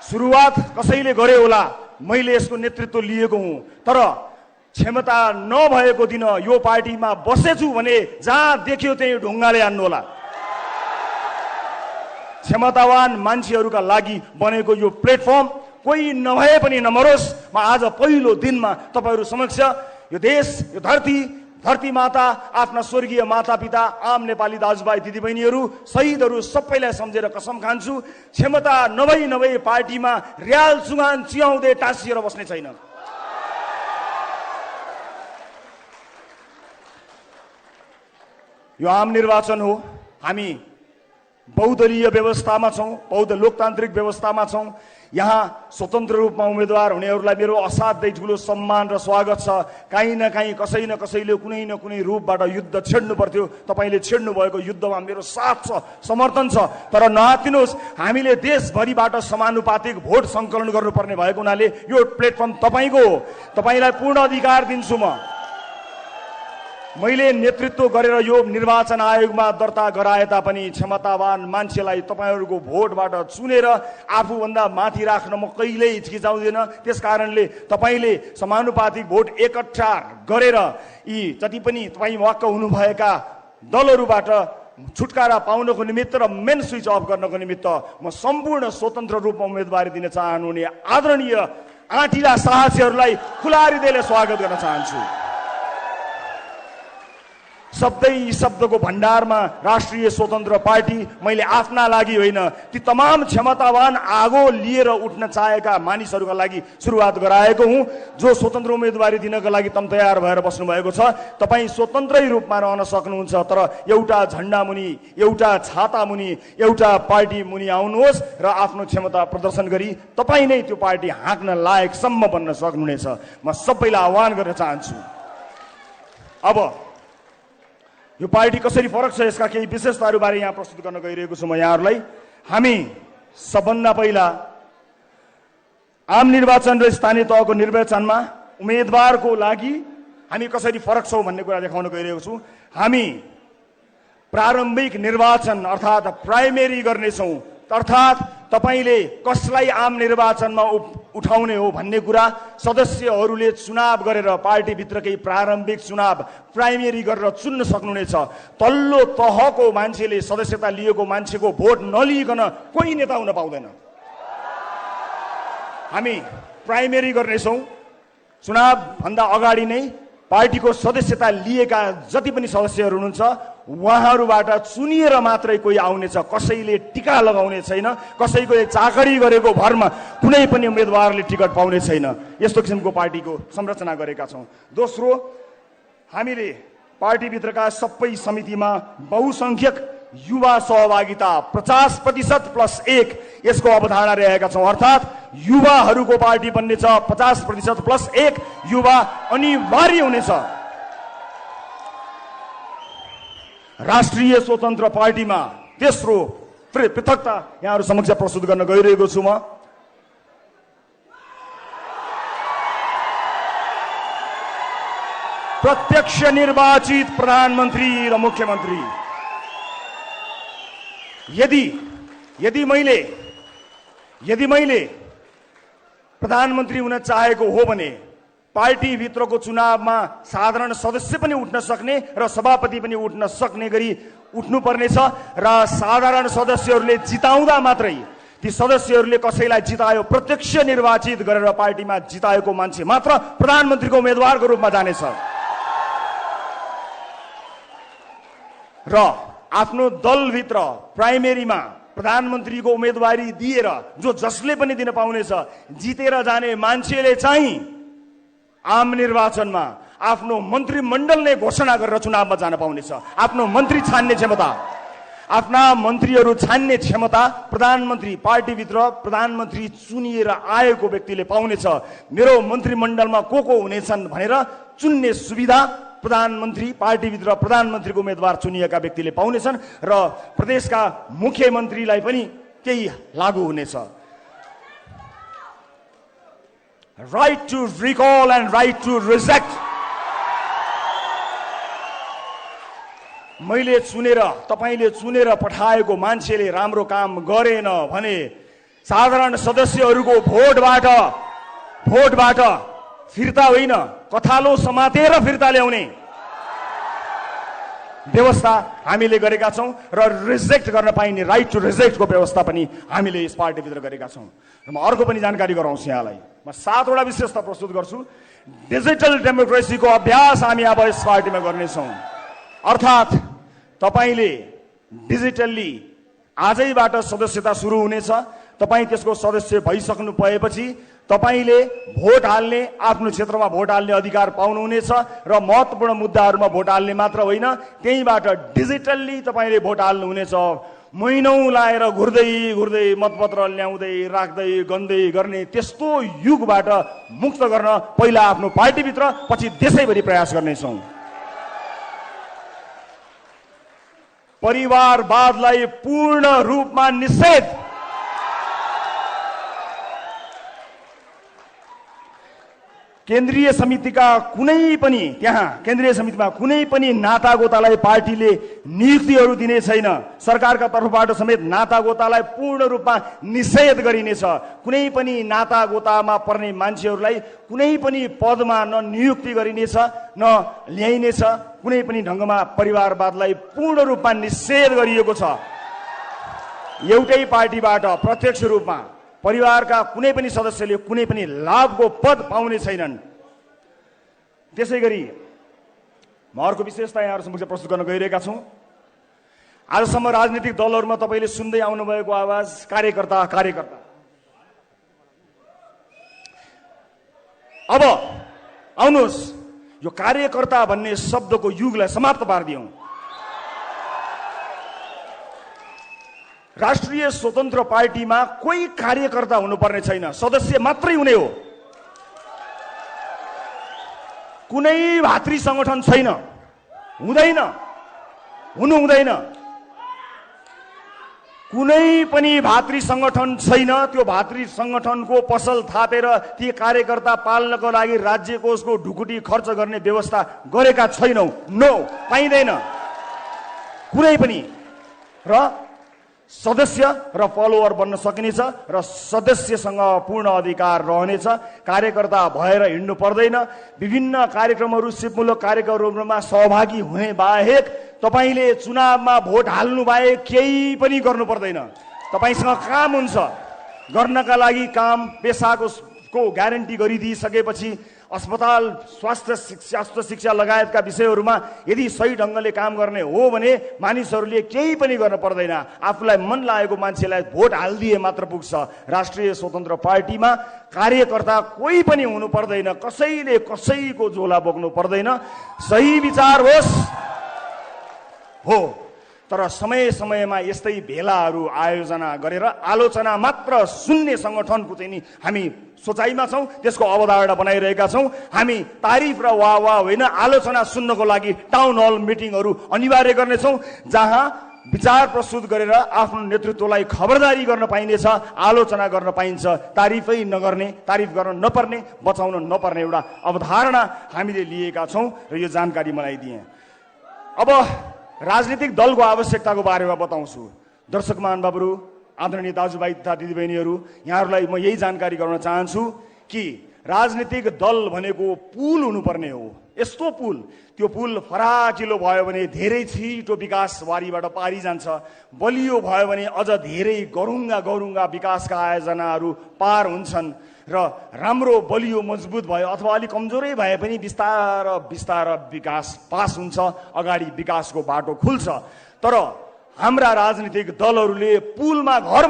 सुरुवात कसैले गरे होला, मैले यसको नेतृत्व लिएको हुँ, तर क्षमता नभएको दिन यो पार्टीमा बसेछु भने जहाँ देख्यो त्यही ढुङ्गाले हान्नु होला। क्षमतावान मान्छेहरूका लागि बनेको यो प्लेटफर्म कोही नभए पनि नमरोस्। म आज पहिलो दिनमा तपाईहरू समक्ष यो देश, यो धरती माता, आफ्ना स्वर्गीय मातापिता, आम नेपाली दाजुभाइ दिदीबहिनीहरू, शहीदहरू सबैलाई सम्झेर कसम खान्छु, क्षमता नभई पार्टीमा र्याल चुगान चियाउँदै टाँसिएर बस्ने छैन। यो आम निर्वाचन हो। हामी बहुदलीय व्यवस्थामा छौँ, बहु लोकतान्त्रिक व्यवस्थामा छौँ। यहाँ स्वतन्त्र रूपमा उम्मेदवार हुनेहरूलाई मेरो असाध्यै ठुलो सम्मान र स्वागत छ। काहीँ न काहीँ कसै न कसैले कुनै न कुनै रूपबाट युद्ध छेड्नु पर्थ्यो। तपाईँले छेड्नु भएको युद्धमा मेरो साथ छ, समर्थन छ। तर नहातिनुहोस्, हामीले देशभरिबाट समानुपातिक भोट सङ्कलन गर्नुपर्ने भएको हुनाले यो प्लेटफर्म तपाईँको हो। तपाईँलाई पूर्ण अधिकार दिन्छु। मैले नेतृत्व गरेर यो निर्वाचन आयोगमा दर्ता गराए तापनि क्षमतावान मान्छेलाई तपाईँहरूको भोटबाट चुनेर आफूभन्दा माथि राख्न म कहिल्यै हिचकिचाउँदिन। त्यसकारणले तपाईँले समानुपातिक भोट एकट्ठा गरेर यी जति पनि तपाईँ वाक्क हुनुभएका दलहरूबाट छुटकारा पाउनको निमित्त र मेन स्विच अफ गर्नको निमित्त म सम्पूर्ण स्वतन्त्र रूपमा उम्मेदवारी दिन चाहनुहुने आदरणीय आँटिला साहसीहरूलाई खुला हृदयले स्वागत गर्न चाहन्छु। शब्दको भण्डारमा राष्ट्रिय स्वतन्त्र पार्टी मैले आफ्ना लागि होइन, ती तमाम क्षमतावान आगो लिएर उठ्न चाहेका मानिसहरूका लागि सुरुवात गराएको हुँ। जो स्वतन्त्र उम्मेदवारी दिनका लागि तम तयार भएर बस्नु भएको छ, तपाईँ स्वतन्त्रै रूपमा रहन सक्नुहुन्छ। तर एउटा झण्डा मुनि, एउटा छाता मुनि, एउटा पार्टी मुनि आउनुहोस् र आफ्नो क्षमता प्रदर्शन गरी तपाईँ नै त्यो पार्टी हाँक्न लायकसम्म बन्न सक्नुहुनेछ। म सबैलाई आह्वान गर्न चाहन्छु। अब यो पार्टी कसरी फरक छ यसका केही विशेषताहरूबारे यहाँ प्रस्तुत गर्न गइरहेको छु म यहाँहरूलाई। हामी सबभन्दा पहिला आम निर्वाचन र स्थानीय तहको निर्वाचनमा उम्मेदवारको लागि हामी कसरी फरक छौँ भन्ने कुरा देखाउन गइरहेको छु। हामी प्रारम्भिक निर्वाचन अर्थात् प्राइमेरी गर्नेछौँ, अर्थात् तपाईँले कसलाई आम निर्वाचनमा उठाउने हो भन्ने कुरा सदस्यहरूले चुनाव गरेर पार्टीभित्रकै प्रारम्भिक चुनाव प्राइमेरी गरेर चुन्न सक्नुहुनेछ। तल्लो तहको मान्छेले सदस्यता लिएको मान्छेको भोट नलिइकन कोही नेता हुन पाउँदैन। हामी प्राइमेरी गर्नेछौँ। चुनावभन्दा अगाडि नै पार्टीको सदस्यता लिएका जति पनि सदस्यहरू हुनुहुन्छ उहाँहरूबाट चुनिएर मात्रै कोही आउनेछ। कसैले टिका लगाउने छैन, कसैको चाकरी गरेको भरमा कुनै पनि उम्मेदवारले टिकट पाउने छैन। यस्तो किसिमको पार्टीको संरचना गरेका छौँ। दोस्रो, हामीले पार्टीभित्रका सबै समितिमा बहुसङ्ख्यक युवा सहभागिता 50% + 1 यसको अवधारणा रहेका छौँ। अर्थात् युवाहरूको पार्टी बन्ने छ। 50% + 1 युवा अनिवार्य हुनेछ। राष्ट्रिय स्वतन्त्र पार्टीमा तेस्रो पृथकता यहाँहरू समक्ष प्रस्तुत गर्न गइरहेको छु म। प्रत्यक्ष निर्वाचित प्रधानमन्त्री र मुख्यमन्त्री। यदि मैले प्रधानमन्त्री हुन चाहेको हो भने पार्टीभित्रको चुनावमा साधारण सदस्य पनि उठ्न सक्ने र सभापति पनि उठ्न सक्ने गरी उठ्नुपर्नेछ। र साधारण सदस्यहरूले जिताउँदा मात्रै, ती सदस्यहरूले कसैलाई जितायो, प्रत्यक्ष निर्वाचित गरेर पार्टीमा जिताएको मान्छे मात्र प्रधानमन्त्रीको उम्मेदवारको रूपमा जानेछ। र आफ्नो दलभित्र प्राइमेरीमा प्रधानमन्त्रीको उम्मेदवारी दिएर जसले पनि दिन पाउनेछ, जितेर जाने मान्छेले चाहिँ आम निर्वाचनमा आफ्नो मन्त्रीमण्डल नै घोषणा गरेर चुनावमा जान पाउनेछ। आफ्नो मन्त्री छान्ने क्षमता, आफ्ना मन्त्रीहरू छान्ने क्षमता प्रधानमन्त्री, पार्टीभित्र प्रधानमन्त्री चुनिएर आएको व्यक्तिले पाउनेछ। मेरो मन्त्रीमण्डलमा को हुनेछन् भनेर चुन्ने सुविधा प्रधानमन्त्री, पार्टीभित्र प्रधानमन्त्रीको उम्मेदवार चुनिएका व्यक्तिले पाउनेछन् र प्रदेशका मुख्यमन्त्रीलाई पनि केही लागू हुनेछ। right to recall and right to reject. मैले चुनेर तपाईले चुनेर पठाएको मान्छेले राम्रो काम गरेन भने साधारण सदस्यहरूको भोटबाट फिर्ता होइन कथालो समातेर फिर्ता ल्याउने व्यवस्था हामीले गरेका छौं र रिजेक्ट गर्न पाइने राइट टु रिजेक्टको व्यवस्था पनि हामीले यस पार्टीभित्र गरेका छौं। र म अर्को पनि जानकारी गराउँछु यहाँलाई। म 7 वटा विशेषता प्रस्तुत गर्छु। डिजिटल डेमोक्रेसीको अभ्यास हामी अब यस पार्टीमा गर्नेछौं। अर्थात् तपाईले डिजिटल्ली आजैबाट सदस्यता सुरु हुनेछ। तपाई त्यसको सदस्य भइसक्नु भएपछि तपाईले भोट हाल्ने आफ्नो क्षेत्रमा भोट हाल्ने अधिकार पाउनुहुनेछ र महत्त्वपूर्ण मुद्दाहरूमा भोट हाल्ने मात्र होइन त्यहीबाट डिजिटल्ली तपाईले भोट हाल्नुहुनेछ। महिनौं लाएर घुर्दै मतपत्र ल्याउँदै राख्दै गन्दै गर्ने त्यस्तो युगबाट मुक्त गर्न पहिला आफ्नो पार्टीभित्र पछि देशैभरि प्रयास गर्नेछौं। परिवारवादलाई पूर्ण रूपमा निषेध। केन्द्रीय समितिका कुनै पनि केन्द्रीय समितिमा कुनै पनि नातागोतालाई पार्टीले नियुक्तिहरू दिने छैन। सरकारका तर्फबाट समेत नातागोतालाई पूर्ण रूपमा निषेध गरिनेछ। कुनै पनि नातागोतामा पर्ने मान्छेहरूलाई कुनै पनि पदमा न नियुक्ति गरिनेछ न ल्याइनेछ। कुनै पनि ढंगमा परिवारवादलाई पूर्ण रूपमा निषेध गरिएको छ। एउटै पार्टीबाट प्रत्यक्ष रूपमा परिवारका कुनै पनि सदस्यले कुनै पनि लाभको पद पाउने छैनन्। त्यसैगरी म अर्को विशेषता यहाँहरु समक्ष प्रस्तुत गर्न गइरहेका छौं। आजसम्म राजनीतिक दलहरुमा तपाईले सुन्दै आउनु भएको आवाज कार्यकर्ता। अब आउनुस् यो कार्यकर्ता भन्ने शब्दको युगलाई समाप्त पार्दियौं। राष्ट्रिय स्वतन्त्र पार्टीमा कोही कार्यकर्ता हुनुपर्ने छैन, सदस्य मात्रै हुने हो। कुनै भातृ संगठन छैन, हुँदैन, हुनु हुँदैन। कुनै पनि भातृ संगठन छैन। त्यो भातृ संगठनको पसल थापेर ती कार्यकर्ता पाल्नको लागि राज्य कोषको ढुकुटी खर्च गर्ने व्यवस्था गरेका छैनौं। नो, पाइँदैन कुनै पनि। र सदस्य र फलोवर बन्न सकिनेछ र सदस्यसँग पूर्ण अधिकार रहनेछ। कार्यकर्ता भएर हिँड्नु पर्दैन। विभिन्न कार्यक्रमहरू सिपमूलक कार्यक्रमहरूमा सहभागी हुने बाहेक तपाईले चुनावमा भोट हाल्नु बाहेक केही पनि गर्नु पर्दैन। तपाईसँग काम हुन्छ, गर्नका लागि काम पेसाको ग्यारेन्टी गरिदिइसकेपछि अस्पताल स्वास्थ्य शिक्षा लगायतका विषयहरूमा यदि सही ढंगले काम गर्ने हो भने मानिसहरूले केही पनि गर्न पर्दैन। आफूलाई मन लागेको मान्छेलाई भोट हाल्दिए मात्र पुग्छ। राष्ट्रिय स्वतन्त्र पार्टीमा कार्यकर्ता कोही पनि हुनु पर्दैन। कसैले कसैको झोला बोक्नु पर्दैन। सही विचार होस् हो, तर समय समयमा यस्तै भेलाहरू आयोजना गरेर आलोचना मात्र सुन्ने संगठनको चाहिँ नि हामी सोचाइमा छौं, त्यसको अवधारणा बनाइरहेका छौं। हामी तारिफ र वाह होइन, आलोचना सुन्नको लागि टाउन हल मिटिङहरू अनिवार्य गर्नेछौं, जहाँ विचार प्रस्तुत गरेर आफ्नो नेतृत्वलाई खबरदारी गर्न पाइनेछ, आलोचना गर्न पाइन्छ। तारिफै नगर्ने, तारिफ गर्न नपर्ने, बचाउन नपर्ने एउटा अवधारणा हामीले लिएका छौं र यो जानकारी मलाई दिए। अब राजनीतिक दलको आवश्यकताको बारेमा बताउँछु। दर्शक महानुभावहरू, आदरणीय दाजुभाइ तथा दिदीबहिनीहरू, यहाँहरूलाई म यही जानकारी गराउन चाहन्छु कि राजनीतिक दल भनेको पुल हुनुपर्ने हो। यस्तो पुल, त्यो पुल फराकिलो भयो भने धेरै छिटो विकास वारीबाट पारी जान्छ। बलियो भयो भने अझ धेरै गरुङ्गा विकासका आयोजनाहरू पार हुन्छन् र राम्रो बलियो मजबुत भयो अथवा अलि कमजोरै भए पनि बिस्तार विकास पास हुन्छ, अगाडि विकासको बाटो खुल्छ। तर हाम्रा राजनीतिक दलहरूले पुलमा घर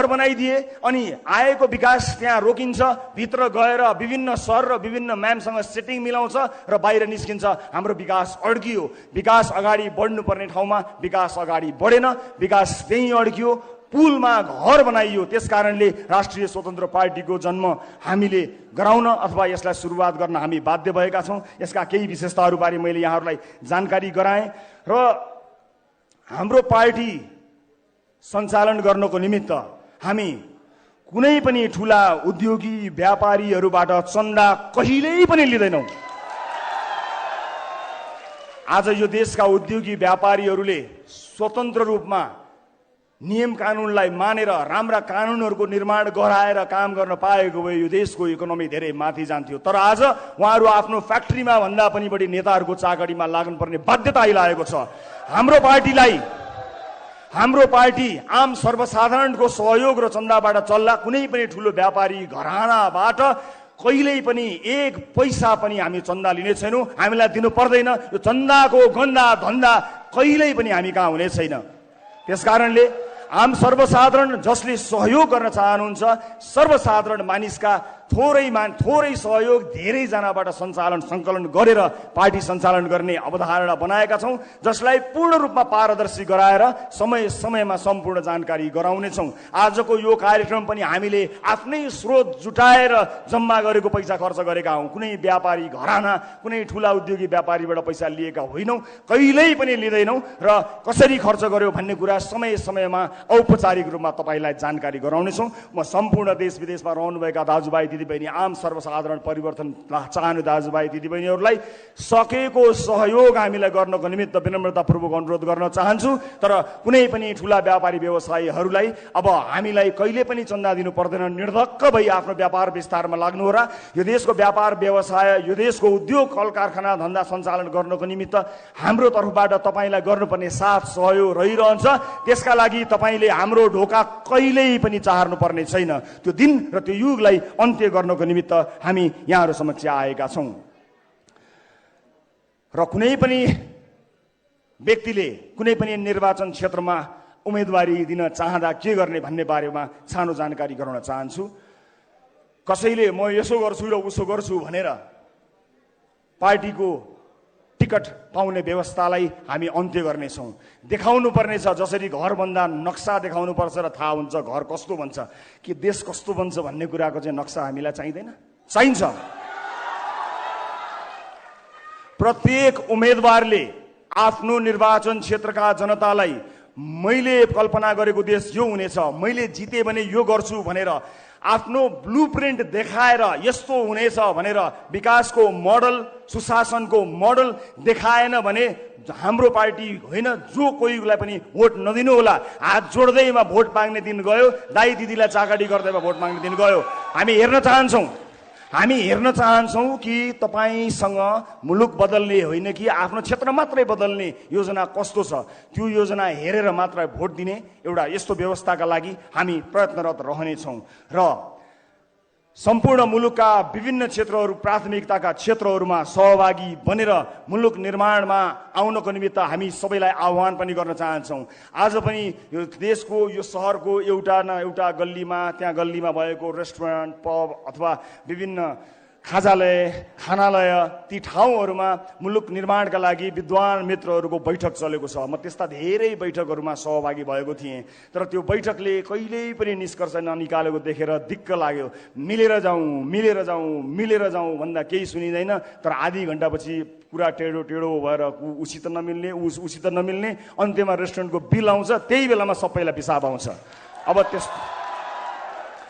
बनाइदिए अनि आएको विकास त्यहाँ रोकिन्छ। भित्र गएर विभिन्न शहर र विभिन्न म्यामसँग सेटिङ मिलाउँछ र बाहिर निस्किन्छ। हाम्रो विकास अड्कियो। विकास अगाडि बढ्नुपर्ने ठाउँमा विकास अगाडि बढेन, विकास त्यहीँ अड्कियो। पुलमा घर बनाइयो। त्यसकारणले राष्ट्रिय स्वतन्त्र पार्टीको जन्म हामीले गराउन अथवा यसलाई सुरुवात गर्न हामी बाध्य भएका छौं। यसका केही विशेषताहरूबारे मैले यहाँहरूलाई जानकारी गराएँ र हाम्रो पार्टी सञ्चालन गर्नको निमित्त हामी कुनै पनि ठुला उद्योगी व्यापारीहरूबाट चन्दा कहिल्यै पनि लिँदैनौँ। आज यो देशका उद्योगी व्यापारीहरूले स्वतन्त्र रूपमा नियम कानुनलाई मानेर राम्रा कानुनहरूको निर्माण गराएर काम गर्न पाएको भए यो देशको इकोनोमी धेरै माथि जान्थ्यो। तर आज उहाँहरू आफ्नो फ्याक्ट्रीमा भन्दा पनि बढी नेताहरूको चाकरीमा लाग्नुपर्ने बाध्यता आइलागेको छ। हाम्रो पार्टी आम सर्वसाधारणको सहयोग र चन्दाबाट चल्ला। कुनै पनि ठुलो व्यापारी घरानाबाट कहिल्यै पनि एक पैसा पनि हामी चन्दा लिने छैनौँ। हामीलाई दिनु पर्दैन। यो चन्दाको गन्दा धन्दा कहिल्यै पनि हामी कहाँ हुने छैन। त्यसकारणले आम सर्वसाधारण जसले सहयोग गर्न चाहनुहुन्छ, सर्वसाधारण मानिसका थोरै सहयोग धेरैजनाबाट सङ्कलन गरेर पार्टी सञ्चालन गर्ने अवधारणा बनाएका छौँ, जसलाई पूर्ण रूपमा पारदर्शी गराएर समय समयमा सम्पूर्ण जानकारी गराउनेछौँ। आजको यो कार्यक्रम पनि हामीले आफ्नै स्रोत जुटाएर जम्मा गरेको पैसा खर्च गरेका हौँ। कुनै व्यापारी घराना, कुनै ठुला उद्योगी व्यापारीबाट पैसा लिएका होइनौँ, कहिल्यै पनि लिँदैनौँ र कसरी खर्च गर्यो भन्ने कुरा समय समयमा औपचारिक रूपमा तपाईँलाई जानकारी गराउनेछौँ। म सम्पूर्ण देश विदेशमा रहनुभएका दाजुभाइ दिदीबहिनी, आम सर्वसाधारण परिवर्तन चाहने दाजुभाइ दिदीबहिनीहरूलाई सकेको सहयोग हामीलाई गर्नको निमित्त विनम्रतापूर्वक अनुरोध गर्न चाहन्छु। तर कुनै पनि ठुला व्यापारी व्यवसायीहरूलाई अब हामीलाई कहिले पनि चन्दा दिनु पर्दैन। निर्धक्क भई आफ्नो व्यापार विस्तारमा लाग्नुहोला। यो देशको व्यापार व्यवसाय, यो देशको उद्योग कल कारखाना धन्दा सञ्चालन गर्नको निमित्त हाम्रो तर्फबाट तपाईँलाई गर्नुपर्ने साथ सहयोग रहिरहन्छ। त्यसका लागि तपाईँले हाम्रो ढोका कहिल्यै पनि चाहर्नु पर्ने छैन। त्यो दिन र त्यो युगलाई अन्त्य गर्नको निमित्त हामी यहाँहरू समक्ष आएका छौँ। र कुनै पनि व्यक्तिले कुनै पनि निर्वाचन क्षेत्रमा उम्मेदवारी दिन चाहँदा के गर्ने भन्ने बारेमा सानो जानकारी गराउन चाहन्छु। कसैले म यसो गर्छु र उसो गर्छु भनेर पार्टीको टिकट पाउने व्यवस्थालाई हामी अन्त्य गर्नेछौँ। देखाउनु पर्नेछ, जसरी घर भन्दा नक्सा देखाउनु पर्छ र थाहा हुन्छ घर कस्तो बन्छ, कि देश कस्तो बन्छ भन्ने कुराको चाहिँ नक्सा हामीलाई चाहिँदैन, चाहिन्छ। प्रत्येक उम्मेदवारले आफ्नो निर्वाचन क्षेत्रका जनतालाई मैले कल्पना गरेको देश यो हुनेछ, मैले जिते भने यो गर्छु भनेर आफ्नो ब्लुप्रिन्ट देखाएर यस्तो हुनेछ भनेर विकासको मोडल, सुशासनको मोडल देखाएन भने हाम्रो पार्टी होइन, जो कोहीलाई पनि भोट नदिनु होला। हात जोड्दैमा भोट माग्ने दिन गयो, दाइ दिदीलाई चाकडी गर्दैमा भोट माग्ने दिन गयो। हामी हेर्न चाहन्छौँ कि तपाईँसँग मुलुक बदल्ने होइन कि आफ्नो क्षेत्र मात्रै बदल्ने योजना कस्तो छ, त्यो योजना हेरेर मात्र भोट दिने एउटा यस्तो व्यवस्थाका लागि हामी प्रयत्नरत रहनेछौँ। र सम्पूर्ण मुलुकका विभिन्न क्षेत्रहरू, प्राथमिकताका क्षेत्रहरूमा सहभागी बनेर मुलुक निर्माणमा आउनको निमित्त हामी सबैलाई आह्वान पनि गर्न चाहन्छौँ। आज पनि यो देशको, यो सहरको एउटा न एउटा गल्लीमा, त्यहाँ गल्लीमा भएको रेस्टुरेन्ट, पब अथवा विभिन्न खानालय, ती ठाउँहरूमा मुलुक निर्माणका लागि विद्वान मित्रहरूको बैठक चलेको छ। म त्यस्ता धेरै बैठकहरूमा सहभागी भएको थिएँ, तर त्यो बैठकले कहिल्यै पनि निष्कर्ष ननिकालेको देखेर दिक्क लाग्यो। मिलेर जाउँ भन्दा केही सुनिँदैन, तर आधी घन्टापछि कुरा टेढो भएर उसित नमिल्ने, अन्त्यमा रेस्टुरेन्टको बिल आउँछ, त्यही बेलामा सबैलाई पिसाब आउँछ।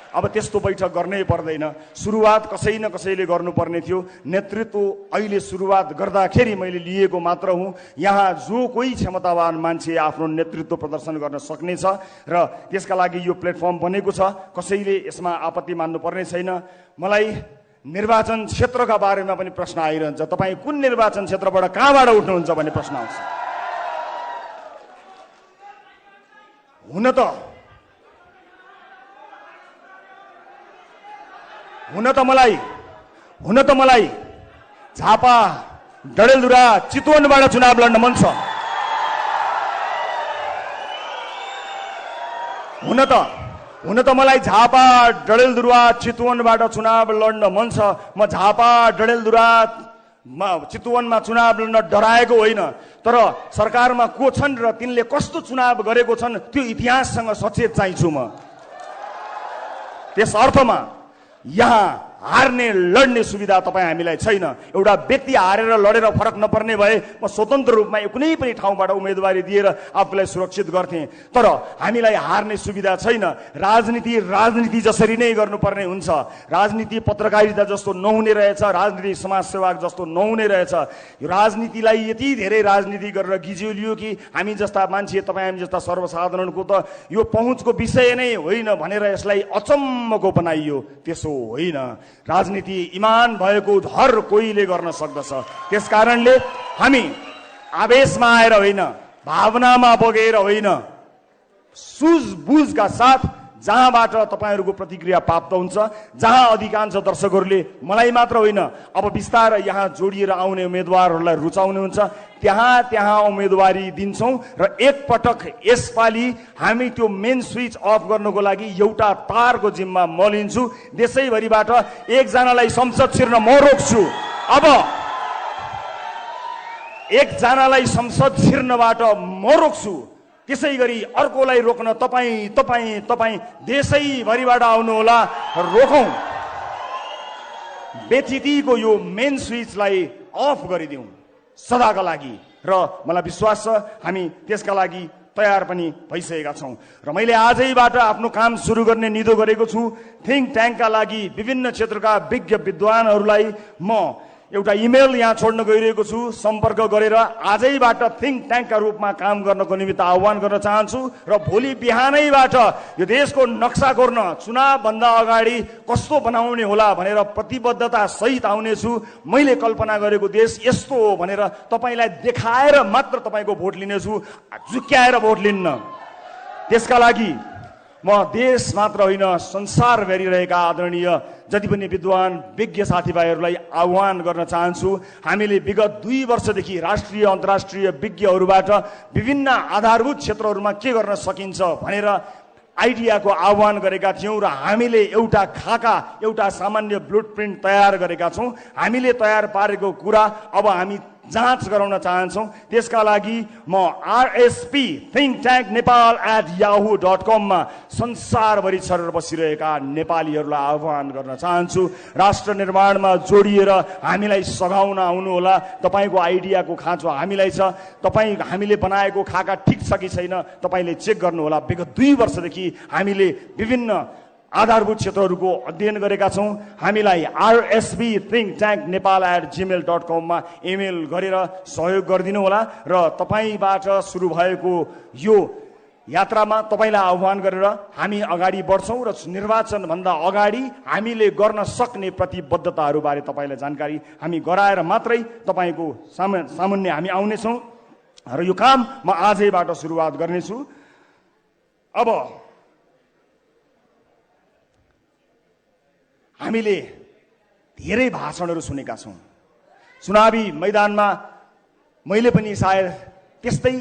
अब त्यस्तो बैठक गर्नै पर्दैन। सुरुवात कसै न कसैले गर्नुपर्ने थियो। नेतृत्व अहिले सुरुवात गर्दाखेरि मैले लिएको मात्र हुँ। यहाँ जो कोही क्षमतावान मान्छे आफ्नो नेतृत्व प्रदर्शन गर्न सक्नेछ र त्यसका लागि यो प्लेटफर्म बनेको छ। कसैले यसमा आपत्ति मान्नु पर्ने छैन। मलाई निर्वाचन क्षेत्रका बारेमा पनि प्रश्न आइरहन्छ, तपाईँ कुन निर्वाचन क्षेत्रबाट कहाँबाट उठ्नुहुन्छ भन्ने प्रश्न आउँछ। हुन त मलाई झापा, डडेलधुरा, चितवनबाट चुनाव लड्न मन छ। हुन त मलाई झापा, डडेलधुरा, चितवनबाट चुनाव लड्न मन छ। म झापा, डडेलधुरा, चितवनमा चुनाव लड्न डराएको होइन, तर सरकारमा को छन् र तिनले कस्तो चुनाव गरेको छन् त्यो इतिहाससँग सचेत चाहिन्छु म। त्यस अर्थमा यहाँ हार्ने लड्ने सुविधा तपाईँ हामीलाई छैन। एउटा व्यक्ति हारेर लडेर फरक नपर्ने भए म स्वतन्त्र रूपमा कुनै पनि ठाउँबाट उम्मेदवारी दिएर आफूलाई सुरक्षित गर्थेँ। तर हामीलाई हार्ने सुविधा छैन। राजनीति जसरी नै गर्नुपर्ने हुन्छ। राजनीति पत्रकारिता जस्तो नहुने रहेछ, राजनीति समाजसेवा जस्तो नहुने रहेछ। यो राजनीतिलाई यति धेरै राजनीति गरेर गिज्योलियो कि हामी जस्ता मान्छे, तपाईँ हामी जस्ता सर्वसाधारणको त यो पहुँचको विषय नै होइन भनेर यसलाई अचम्मको बनाइयो। त्यसो होइन। राजनीति इमान भएको हर कोहीले गर्न सक्दछ। त्यसकारणले हामी आवेशमा आएर होइन, भावनामा बगेर होइन, सुझबुझका साथ जहाँबाट तपाईँहरूको प्रतिक्रिया प्राप्त हुन्छ, जहाँ अधिकांश दर्शकहरूले मलाई मात्र होइन अब बिस्तारै यहाँ जोडिएर आउने उम्मेदवारहरूलाई रुचाउने हुन्छ, त्यहाँ उम्मेदवारी दिन्छौँ। र एकपटक यसपालि हामी त्यो मेन स्विच अफ गर्नको लागि एउटा तारको जिम्मा म लिन्छु। देशैभरिबाट एकजनालाई संसद छिर्न म रोक्छु। अब एकजनालाई संसद छिर्नबाट म रोक्छु, त्यसै गरी अर्कोलाई रोक्न तपाईँ देशैभरिबाट आउनुहोला, रोकौँ। व्यथितिको यो मेन स्विचलाई अफ गरिदिउँ सदाका लागि। र मलाई विश्वास छ हामी त्यसका लागि तयार पनि भइसकेका छौँ। र मैले आजैबाट आफ्नो काम सुरु गर्ने निधो गरेको छु। थिङ्क ट्याङ्कका लागि विभिन्न क्षेत्रका विज्ञ विद्वानहरूलाई म एउटा इमेल यहाँ छोड्न गइरहेको छु। सम्पर्क गरेर आजैबाट थिङ्क ट्याङ्कका रूपमा काम गर्नको निमित्त आह्वान गर्न चाहन्छु। र भोलि बिहानैबाट यो देशको नक्सा कोर्न चुनावभन्दा अगाडि कस्तो बनाउने होला भनेर प्रतिबद्धता सहित आउनेछु। मैले कल्पना गरेको देश यस्तो हो भनेर तपाईँलाई देखाएर मात्र तपाईँको भोट लिनेछु, झुक्क्याएर भोट लिन्न। त्यसका लागि म देश मात्र होइन संसार भेरिरहेका आदरणीय जति पनि विद्वान विज्ञ साथीभाइहरूलाई आह्वान गर्न चाहन्छु। हामीले विगत 2 वर्षदेखि राष्ट्रिय अन्तर्राष्ट्रिय विज्ञहरूबाट विभिन्न आधारभूत क्षेत्रहरूमा के गर्न सकिन्छ भनेर आइडियाको आह्वान गरेका थियौँ र हामीले एउटा खाका, एउटा सामान्य ब्लुप्रिन्ट तयार गरेका छौँ। हामीले तयार पारेको कुरा अब हामी जाँच गराउन चाहन्छौँ। त्यसका लागि म RSP thinktanknepal@yahoo.com मा संसारभरि छरेर बसिरहेका नेपालीहरूलाई आह्वान गर्न चाहन्छु। राष्ट्र निर्माणमा जोडिएर हामीलाई सघाउन आउनुहोला। तपाईँको आइडियाको खाँचो हामीलाई छ। हामीले बनाएको खाका ठिक छ कि छैन तपाईँले चेक गर्नुहोला। विगत 2 वर्षदेखि हामीले विभिन्न आधारभूत क्षेत्रहरूको अध्ययन गरेका छौँ। हामीलाई RSP thinktanknepal@gmail.com मा इमेल गरेर सहयोग गरिदिनु होला। र तपाईँबाट सुरु भएको यो यात्रामा तपाईँलाई आह्वान गरेर हामी अगाडि बढ्छौँ र निर्वाचनभन्दा अगाडि हामीले गर्न सक्ने प्रतिबद्धताहरूबारे तपाईँलाई जानकारी हामी गराएर मात्रै तपाईँको सामुन्ने हामी आउनेछौँ। र यो काम म आजैबाट सुरुवात गर्नेछु। अब हामीले धेरै भाषणहरू सुनेका छौँ। चुनावी मैदानमा मैले पनि सायद त्यस्तै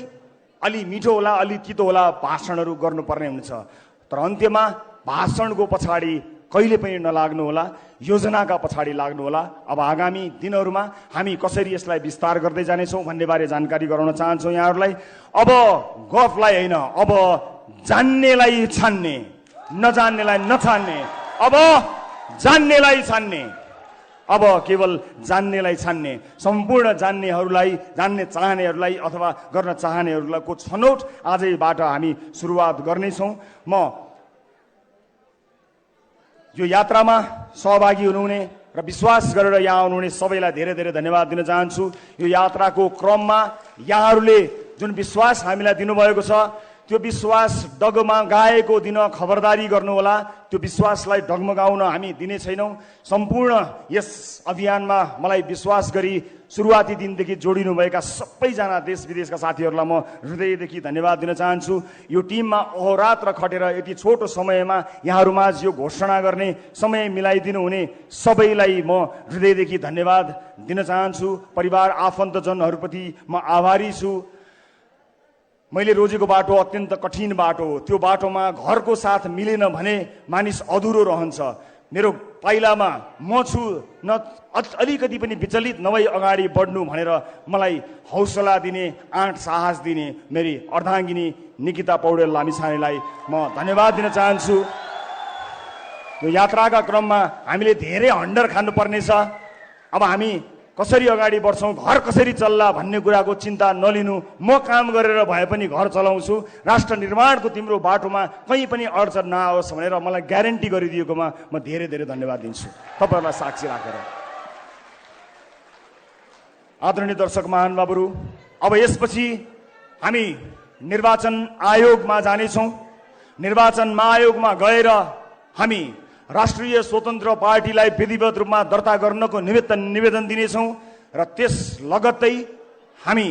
अलि मिठो होला अलि तितो होला भाषणहरू गर्नुपर्ने हुन्छ। तर अन्त्यमा भाषणको पछाडि कहिले पनि नलाग्नु होला, योजनाका पछाडि लाग्नु होला। अब आगामी दिनहरूमा हामी कसरी यसलाई विस्तार गर्दै जानेछौँ भन्ने बारे जानकारी गराउन चाहन्छौँ यहाँहरूलाई। अब गफलाई होइन, अब जान्नेलाई छान्ने, नजान्नेलाई नछान्ने, अब जान्नेलाई छान्ने, अब केवल जान्नेलाई छान्ने। सम्पूर्ण जान्ने चाहनेहरूलाई अथवा गर्न चाहनेहरूलाई को छनौट आजैबाट हामी सुरुवात गर्नेछौँ। म यो यात्रामा सहभागी हुनुहुने र विश्वास गरेर यहाँ आउनुहुने सबैलाई धेरै धेरै धन्यवाद दिन चाहन्छु। यो यात्राको क्रममा यहाँहरूले जुन विश्वास हामीलाई दिनुभएको छ त्यो विश्वास डगमगाएको दिन खबरदारी गर्नुहोला। त्यो विश्वासलाई डगमगाउन हामी दिने छैनौँ। सम्पूर्ण यस अभियानमा मलाई विश्वास गरी सुरुवाती दिनदेखि जोडिनुभएका सबैजना देश विदेशका साथीहरूलाई म हृदयदेखि धन्यवाद दिन चाहन्छु। यो टिममा अहोरात्र खटेर यति छोटो समयमा यहाँहरूमाझ यो घोषणा गर्ने समय मिलाइदिनु हुने सबैलाई म हृदयदेखि धन्यवाद दिन चाहन्छु। परिवार आफन्तजनहरूप्रति म आभारी छु। मैले रोजेको बाटो अत्यन्त कठिन बाटो हो। त्यो बाटोमा घरको साथ मिलेन भने मानिस अधुरो रहन्छ। मेरो पाइलामा म छु, न अलिकति पनि विचलित नभई अगाडि बढ्नु भनेर मलाई हौसला दिने, आँट साहस दिने मेरी अर्धाङ्गिनी निकिता पौडेल लामिछानेलाई म धन्यवाद दिन चाहन्छु। यो यात्राका क्रममा हामीले धेरै हन्डर खानुपर्नेछ। अब हामी कसरी अगाडि बढ्छौँ, घर कसरी चल्ला भन्ने कुराको चिन्ता नलिनु। म काम गरेर भए पनि घर चलाउँछु, राष्ट्र निर्माणको तिम्रो बाटोमा कहीँ पनि अडचन नआओस् भनेर मलाई ग्यारेन्टी गरिदिएकोमा म धेरै धेरै धन्यवाद दिन्छु तपाईँहरूलाई साक्षी राखेर। आदरणीय दर्शक महानुभावहरू, अब यसपछि हामी निर्वाचन आयोगमा जानेछौँ। निर्वाचन आयोगमा गएर हामी राष्ट्रिय स्वतन्त्र पार्टीलाई विधिवत रूपमा दर्ता गर्नको निमित्त निवेदन दिनेछौँ र त्यस लगत्तै हामी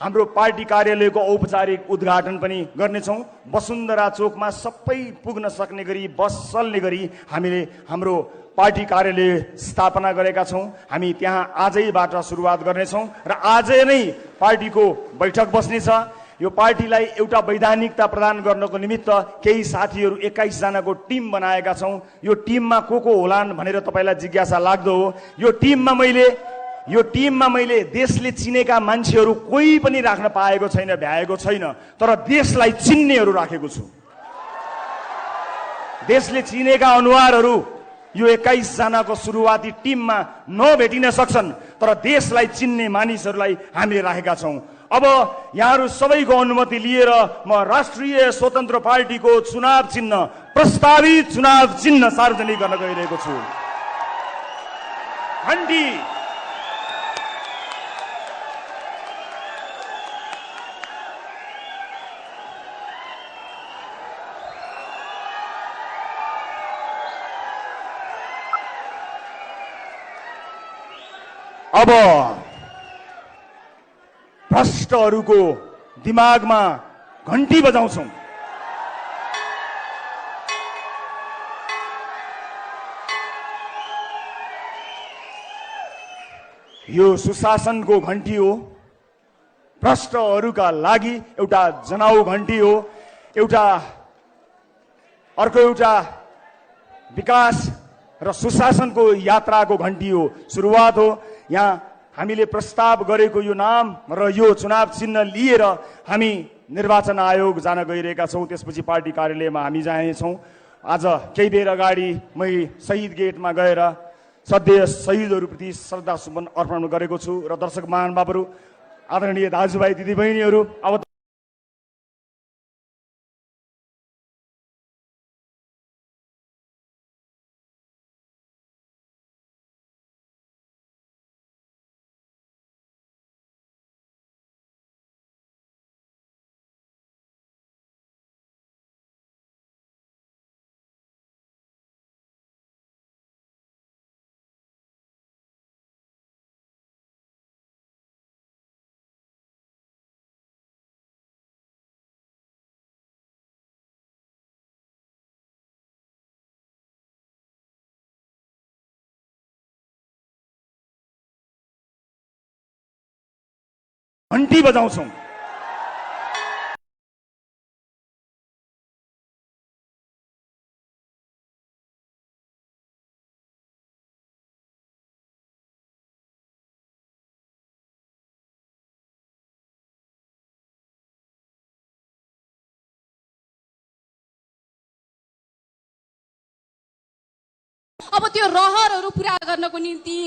हाम्रो पार्टी कार्यालयको औपचारिक उद्घाटन पनि गर्नेछौँ। वसुन्धरा चोकमा सबै पुग्न सक्ने गरी, बस चल्ने गरी हामीले हाम्रो पार्टी कार्यालय स्थापना गरेका छौँ। हामी त्यहाँ आजैबाट सुरुवात गर्नेछौँ र आजै नै पार्टीको बैठक बस्नेछ। यो पार्टीलाई एउटा वैधानिकता प्रदान गर्नको निमित्त केही साथीहरू 21 जनाको टिम बनाएका छौँ। यो टिममा को होलान् भनेर तपाईँलाई जिज्ञासा लाग्दो हो। यो टिममा मैले देशले चिनेका मान्छेहरू कोही पनि राख्न पाएको छैन, भ्याएको छैन, तर देशलाई चिन्नेहरू राखेको छु। देशले चिनेका अनुहारहरू यो 21 जनाको सुरुवाती टिममा नभेटिन सक्छन्, तर देशलाई चिन्ने मानिसहरूलाई हामीले राखेका छौँ। अब यहाँहरू सबैको अनुमति लिएर म राष्ट्रिय स्वतन्त्र पार्टीको चुनाव चिन्ह, प्रस्तावित चुनाव चिन्ह सार्वजनिक गर्न गइरहेको छु। घण्टी अब भ्रष्टहरूको दिमागमा घण्टी बजाउँछौँ। यो सुशासनको घण्टी हो, भ्रष्टहरूका लागि एउटा जनाउ घण्टी हो, अर्को एउटा विकास र सुशासनको यात्राको घण्टी हो, सुरुवात हो। यहाँ हामीले प्रस्ताव गरेको यो नाम र यो चुनाव चिन्ह लिएर हामी निर्वाचन आयोग जान गइरहेका छौँ। त्यसपछि पार्टी कार्यालयमा हामी जानेछौँ। आज केही बेर अगाडि मै शहीद गेटमा गएर सधैँ शहीदहरूप्रति श्रद्धा सुमन अर्पण गरेको छु। र दर्शक महानुभावहरू, आदरणीय दाजुभाइ दिदीबहिनीहरू, अब घण्टी बजाउँछौँ। अब त्यो रहरहरू पूरा गर्नको निम्ति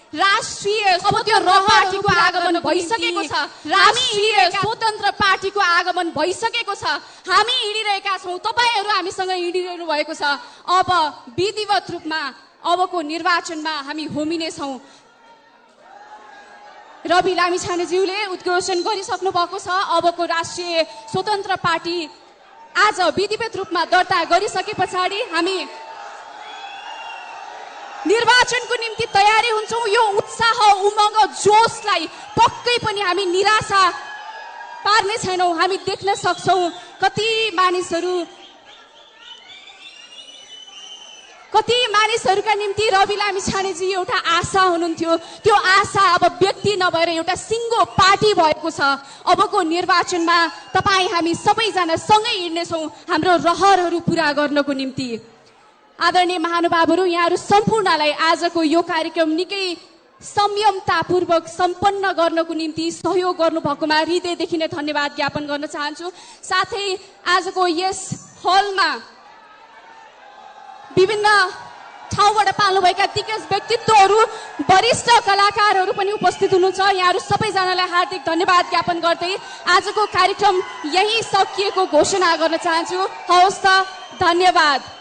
अब त्यो पार्टीको आगमन भइसकेको छ। राष्ट्रिय स्वतन्त्र पार्टीको आगमन भइसकेको छ। हामी हिँडिरहेका छौँ, तपाईँहरू हामीसँग हिँडिरहनु भएको छ। अब विधिवत रूपमा अबको निर्वाचनमा हामी होमिनेछौँ। रवि लामिछानेज्यूले उद्घोषण गरिसक्नु भएको छ। अबको राष्ट्रिय स्वतन्त्र पार्टी आज विधिवत रूपमा दर्ता गरिसके पछाडि हामी निर्वाचनको निम्ति तयारी हुन्छौँ। यो उत्साह, उमङ्ग, जोसलाई पक्कै पनि हामी निराशा पार्ने छैनौँ। हामी देख्न सक्छौँ कति मानिसहरूका निम्ति रवि लामिछानेजी एउटा आशा हुनुहुन्थ्यो। त्यो आशा अब व्यक्ति नभएर एउटा सिङ्गो पार्टी भएको छ। अबको निर्वाचनमा तपाईँ हामी सबैजना सँगै हिँड्नेछौँ हाम्रो रहरहरू पूरा गर्नको निम्ति। आदरणीय महानुभावहरू, यहाँहरू सम्पूर्णलाई आजको यो कार्यक्रम निकै संयमतापूर्वक सम्पन्न गर्नको निम्ति सहयोग गर्नुभएकोमा हृदयदेखि नै धन्यवाद ज्ञापन गर्न चाहन्छु। साथै आजको यस हलमा विभिन्न ठाउँबाट पाल्नुभएका दिग्गज व्यक्तित्वहरू वरिष्ठ कलाकारहरू पनि उपस्थित हुनुहुन्छ। यहाँहरू सबैजनालाई हार्दिक धन्यवाद ज्ञापन गर्दै आजको कार्यक्रम यही सकिएको घोषणा गर्न चाहन्छु। हवस् त, धन्यवाद।